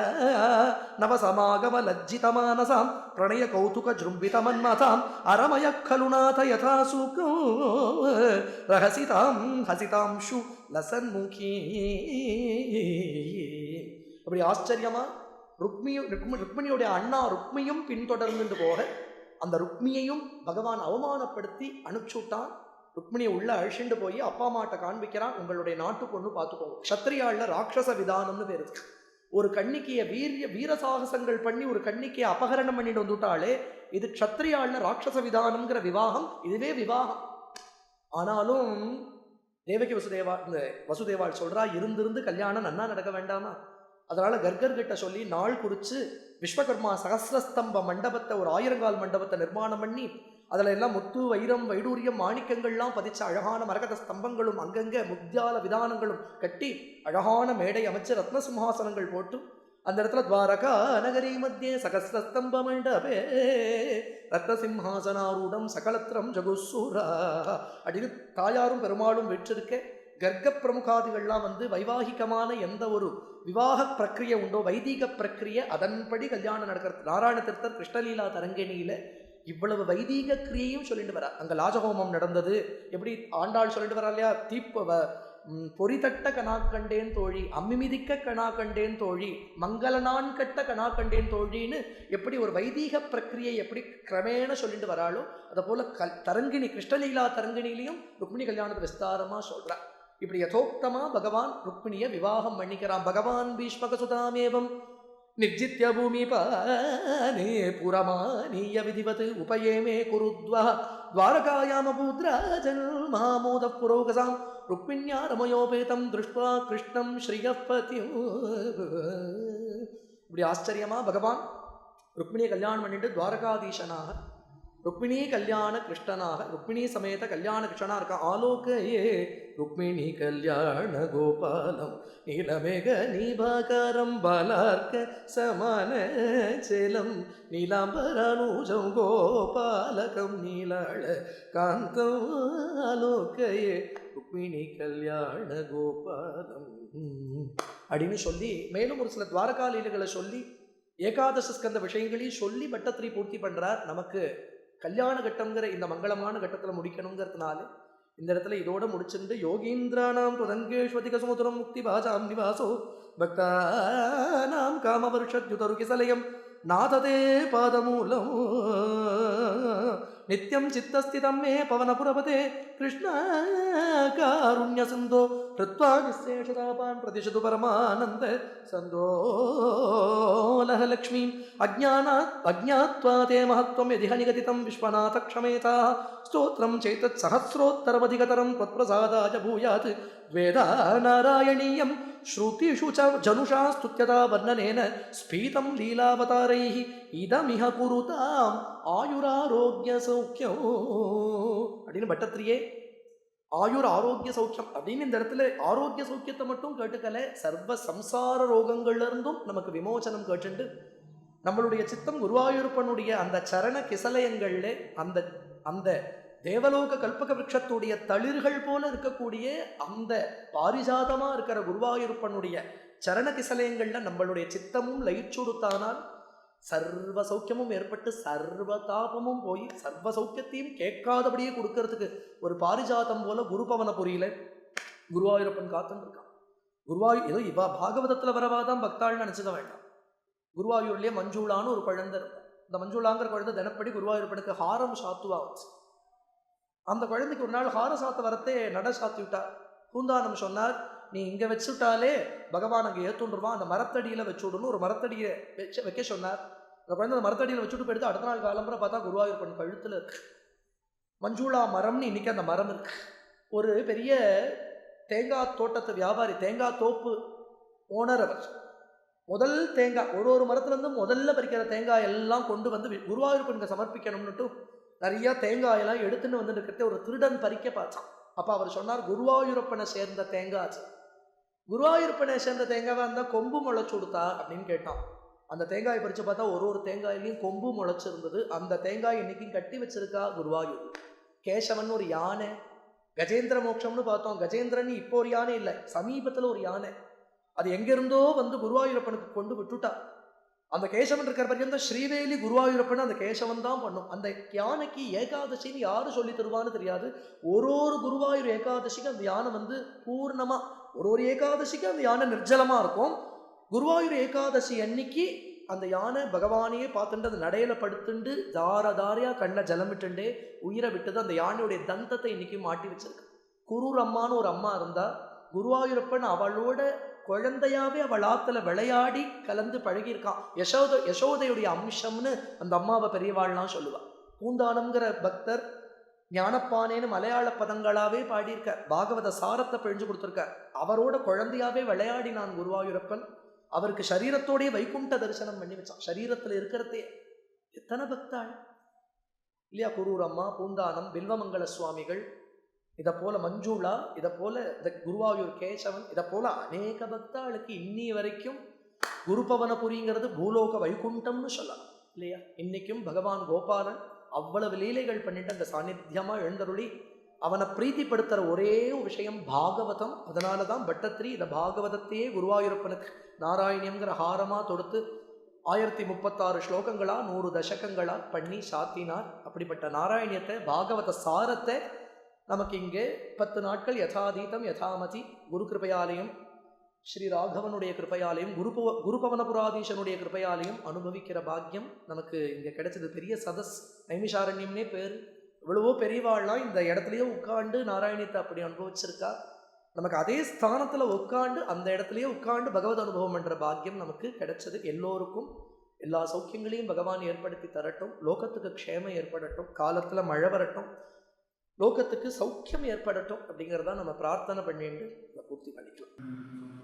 நவசமாகம லஜ்ஜிதமானசாம் பிரணய கௌதுக ஜృంభితమన్మதாம் அரமய கலுநாத யதா சுகம் ரஹசிதாம் ஹசிதாம்ஷு லசன்முகி. அப்படி ஆச்சரியமா ருக்மிணியுடைய அண்ணா ருக்மியும் பின்தொடர்ந்து போக அந்த ருக்மியையும் பகவான் அவமானப்படுத்தி அனுப்பிச்சுட்டான். ருக்மிணியை உள்ள அழிச்சுண்டு போய் அப்பா அம்மாட்ட காண்பிக்கிறான், உங்களுடைய நாட்டு பொண்ணு பார்த்துக்கோங்க. க்ஷத்ரியாள்ல ராட்சச விதானம்னு பேரு. ஒரு கன்னிக்கைய வீரசாகசங்கள் பண்ணி ஒரு கன்னிக்கைய அபகரணம் பண்ணிட்டு வந்துட்டாலே இது க்ஷத்ரியாள்ல ராட்சச விதானம்ங்கிற விவாகம். இதுவே விவாகம். ஆனாலும் தேவகி வசுதேவாள் சொல்றா, இருந்திருந்து கல்யாணம் நன்னா நடக்க வேண்டாமா? அதனால கர்கர்கிட்ட சொல்லி நாள் குறிச்சு விஸ்வகர்மா சகசிரஸ்தம்ப மண்டபத்தை, ஒரு 1000 கால் மண்டபத்தை நிர்மாணம் பண்ணி அதில் எல்லாம் முத்து வைரம் வைடூரியம் மாணிக்கங்கள்லாம் பதிச்ச அழகான மரகத ஸ்தம்பங்களும் அங்கங்க முத்தியால விதானங்களும் கட்டி அழகான மேடை அமைச்சு ரத்ன சிம்ஹாசனங்கள் போட்டு அந்த இடத்துல துவாரகா நகரி மத்தியே சகசிரஸ்தம்ப மண்டபே ரத்ன சிம்ஹாசனாரூடம் சகலத்திரம் ஜகுசூரா அப்படின்னு தாயாரும் பெருமாளும் வெற்றிருக்க கர்க்க பிரமுகாதிகள்லாம் வந்து வைவாகிகமான எந்த ஒரு விவாக பிரக்கிரியை உண்டோ வைதிக பிரக்கிரியை அதன்படி கல்யாணம் நடக்கிறது. நாராயண தீர்த்தர் கிருஷ்ணலீலா தரங்கிணியில இவ்வளவு வைதீக கிரியையும் சொல்லிட்டு வரா. அங்க லாஜஹோமம் நடந்தது. எப்படி ஆண்டாள் சொல்லிட்டு வரா இல்லையா, பொறிதட்ட கணா கண்டேன் தோழி, அம்மிமிதிக்க கணா கண்டேன் தோழி, மங்களனான் கட்ட கணா கண்டேன் தோழின்னு எப்படி ஒரு வைதீக பிரக்கிரியை எப்படி கிரமேண சொல்லிட்டு வராளோ அதை போல தரங்கிணி கிருஷ்ணலீலா தரங்கிணிலையும் ருக்மிணி கல்யாணத்தை விஸ்தாரமா சொல்றா. இப்படி யதோக்தமா பகவான் ருக்மிணியை விவாகம் பண்ணிக்கிறான். பகவான் பீஷ்மக சுதாமேவம் निर्जित्य भूमिपाने पुरमानीय विधिवत् उपयेमे कुरुद्वः द्वारकायामभूद्राजन्मामोदः पुरोगसां रुक्मिण्या रमयोपेतं दृष्ट्वा कृष्णं श्रियःपतिम्. இப்படி ஆச்சரியமா பகவான் ருக்மிணியை கல்யாணம் பண்ணிட்டு துவாரகாதீசனாக ருக்மிணி கல்யாண கிருஷ்ணனாக ருக்மிணி சமேத கல்யாண கிருஷ்ணனா இருக்க. ஆலோகையே ருக்மிணி கல்யாண கோபாலம் நீலமேக நீபாகாரம் பலார்க்க சமான சேலம் நீலாம்பரானூஜம் கோபாலகம் நீலாள காந்தம் ஆலோகையே ருக்மிணி கல்யாண கோபாலம் அப்படின்னு சொல்லி மேலும் ஒரு சில துவாரகா லீலைகளை சொல்லி ஏகாதச ஸ்கந்த விஷயங்களையும் சொல்லி பட்டத்திரி பூர்த்தி பண்றார். நமக்கு கல்யாண கட்டம்ங்கிற இந்த மங்களமான கட்டத்தில் முடிக்கணுங்கிறதுனால இந்த இடத்துல இதோட முடிச்சுட்டு யோகீந்திரானாம் பிரதங்கேஸ்வதிக சமுத்திரம் முக்தி பாஜாம் நிவாசோ பக்தானாம் காமவருஷத்யுதருகிசலயம் நாததே பாதமூலம் நித்யம் சித்தஸ்திதம் மே பவனபுரபதே கிருஷ்ண காருண்ய சிந்தோ ஹிருத்வா விசேஷதாபான் பிரதிஷது பரமானந்த சந்தோலஹ லக்ஷ்மீம் அஜ்ஞாத்வா தே மஹத்வம் யதிஹ நிகதிதம் விஸ்வநாத க்ஷமேதா ஸ்தோத்ரம் சேதத் சஹஸ்ரோத்தரமதிகதரம் त्वत्प्रसादाय भूयात् वेदा नारायणीयं श्रुतिषु च जनुषा स्तुत्यता वर्णनेन स्फीतं लीलावतारैः इदमिह कुरुताम् आयुरारोग्य सौख्यम् அப்படின்னு பட்டத்திரியே ஆயுர் ஆரோக்கிய சௌக்கியம் அப்படின்னு இந்த இடத்துல ஆரோக்கிய சௌக்கியத்தை மட்டும் கேட்டுக்கல, சர்வ சம்சார ரோகங்கள்ல இருந்தும் நமக்கு விமோசனம் கேட்டுண்டு நம்மளுடைய சித்தம் குருவாயூரப்பனுடைய அந்த சரண கிசலயங்கள்ல அந்த அந்த தேவலோக கல்பக விருட்சத்துடைய தளிர்கள் போல இருக்கக்கூடிய அந்த பாரிஜாதமா இருக்கிற குருவாயூரப்பனுடைய சரண கிசலயங்கள்ல நம்மளுடைய சித்தமும் லயிச்சுடுத்தானால் சர்வ சௌக்கியமும் ஏற்பட்டு சர்வ தாபமும் போய் சர்வ சௌக்கியத்தையும் கேட்காதபடியே கொடுக்கறதுக்கு ஒரு பாரிஜாதம் போல குருபவனபுரியில குருவாயூரப்பன் காத்துன்னு இருக்கான். ஏதோ இவா பாகவதத்துல வரவாதான் பக்தாள்னு நினைச்சுக்க வேண்டாம். குருவாயூர்லயே மஞ்சுளான்னு ஒரு குழந்தை இருக்கும். இந்த மஞ்சுளாங்கிற குழந்தை தினப்படி குருவாயூரப்பனுக்கு ஹாரம் சாத்துவா வச்சு. அந்த குழந்தைக்கு ஒரு நாள் ஹார சாத்த வரத்தே நட சாத்தி விட்டார். பூந்தானம் சொன்னார், நீ இங்க வச்சுட்டாலே பகவான் அங்கே ஏத்துண்டுருவான், அந்த மரத்தடியில வச்சுடணும். ஒரு மரத்தடியை வைக்க சொன்னார். அந்த குழந்தை அந்த மரத்தடியில் வச்சுட்டு போயிடுத்து. அடுத்த நாள் காலம்புற பார்த்தா குருவாயூரப்பன் கழுத்துல இருக்கு மஞ்சுளா மரம்னு. இன்னைக்கு அந்த மரம் இருக்கு. ஒரு பெரிய தேங்காய் தோட்டத்து வியாபாரி, தேங்காய் தோப்பு ஓனர் அவர். முதல் தேங்காய் ஒரு மரத்துல இருந்து முதல்ல பறிக்கிற தேங்காய் எல்லாம் கொண்டு வந்து குருவாயூரப்பனுக்கு சமர்ப்பிக்கணும்னுட்டு நிறைய தேங்காயெல்லாம் எடுத்துன்னு வந்து இருக்கிறத ஒரு திருடன் பறிக்க பார்த்தான். அப்ப அவர் சொன்னார், குருவாயூரப்பனை சேர்ந்த தேங்காய், குருவாயூரப்பனை சேர்ந்த தேங்காவா இருந்தா கொம்பு முளைச்சு கொடுத்தா அப்படின்னு கேட்டான். அந்த தேங்காயை பறிச்சு பார்த்தா ஒரு தேங்காயிலையும் கொம்பு முளைச்சிருந்தது. அந்த தேங்காய் இன்னைக்கும் கட்டி வச்சிருக்கா குருவாயூர். கேசவன் ஒரு யானை, கஜேந்திர மோட்சம்னு பார்த்தோம். கஜேந்திரன் இப்போ ஒரு யானை இல்லை, சமீபத்துல ஒரு யானை. அது எங்கிருந்தோ வந்து குருவாயூரப்பனுக்கு கொண்டு விட்டுட்டா. அந்த கேசவன் இருக்கிற பர்யந்தம் ஸ்ரீவேலி குருவாயூரப்பன் அந்த கேசவன் தான் பண்ணும். அந்த யானைக்கு ஏகாதசின்னு யாரு சொல்லி தருவான்னு தெரியாது. ஒரு குருவாயூர் ஏகாதசிக்கு அந்த யானை வந்து பூர்ணமா, ஒரு ஏகாதசிக்கு அந்த யானை நிர்ஜலமா இருக்கும். குருவாயூர் ஏகாதசி அன்னைக்கு அந்த யானை பகவானையே பார்த்துட்டு அந்த நடையில படுத்துண்டு தாரையா கண்ண ஜலம் விட்டுண்டே உயிரை விட்டது. அந்த யானையுடைய தந்தத்தை இன்னைக்கு மாட்டி வச்சிருக்கு. குரூர் அம்மான்னு ஒரு அம்மா இருந்தா, குருவாயூரப்பன் அவளோட குழந்தையாவே அவள் ஆத்துல விளையாடி கலந்து பழகியிருக்கான். யசோதையுடைய அம்சம்னு அந்த அம்மாவை பெரியவாள்லாம் சொல்லுவா. பூந்தானம்ங்கிற பக்தர் ஞானப்பானேன்னு மலையாள பதங்களாவே பாடியிருக்க, பாகவத சாரத்தை பிழிஞ்சு கொடுத்துருக்கார். அவரோட குழந்தையாவே விளையாடி நான் குருவாயூரப்பன் அவருக்கு சரீரத்தோடைய வைகுண்ட தரிசனம் பண்ணி வச்சான். சரீரத்துல இருக்கிறதே எத்தனை பக்தாள் இல்லையா? குரூர் அம்மா, பூந்தானம், பில்வமங்கல சுவாமிகள், இதை போல மஞ்சுளா, இதை போல இந்த குருவாயூர் கேசவன், இதை போல அநேக பக்தாளுக்கு இன்னி வரைக்கும் குருபவனபுரிங்கிறது பூலோக வைகுண்டம்னு சொல்லலாம் இல்லையா? இன்னைக்கும் பகவான் கோபாலன் அவ்வளவு லீலைகள் பண்ணிட்டு அந்த சாநித்தியமா எழுந்தருளி அவனை பிரீத்திப்படுத்துற ஒரே ஒரு விஷயம் பாகவதம். அதனாலதான் பட்டத்திரி இந்த பாகவதத்தையே குருவாயூரப்பனுக்கு நாராயணியம்ங்கிற ஹாரமா தொடுத்து 1036 ஸ்லோகங்களா 100 தசகங்களா பண்ணி சாத்தினார். அப்படிப்பட்ட நாராயணியத்தை, பாகவத சாரத்தை நமக்கு இங்கே 10 நாட்கள் யதாதீதம் யதாமதி குரு கிருபையாலையும் ஸ்ரீ ராகவனுடைய கிருபையாலையும் குருபவனபுராதீசனுடைய கிருபையாலையும் அனுபவிக்கிற பாக்கியம் நமக்கு இங்கே கிடைச்சது. பெரிய சதஸ், நைமிஷாரண்யம்னே பேர். இவ்வளவோ பெரியவாள்லாம் இந்த இடத்துலயே உட்காண்டு நாராயணியத்தை அப்படி அனுபவிச்சிருக்கா. நமக்கு அதே ஸ்தானத்துல உட்காண்டு அந்த இடத்துலயே உட்காண்டு பகவத் அனுபவம் என்ற பாக்கியம் நமக்கு கிடைச்சது. எல்லோருக்கும் எல்லா சௌக்கியங்களையும் பகவான் ஏற்படுத்தி தரட்டும். லோகத்துக்கு க்ஷேமம் ஏற்படட்டும். காலத்துல மழை வரட்டும். லோகத்துக்கு சௌக்கியம் ஏற்படட்டும் அப்படிங்கிறதா நம்ம பிரார்த்தனை பண்ணிட்டு பூர்த்தி பண்ணிக்கலாம்.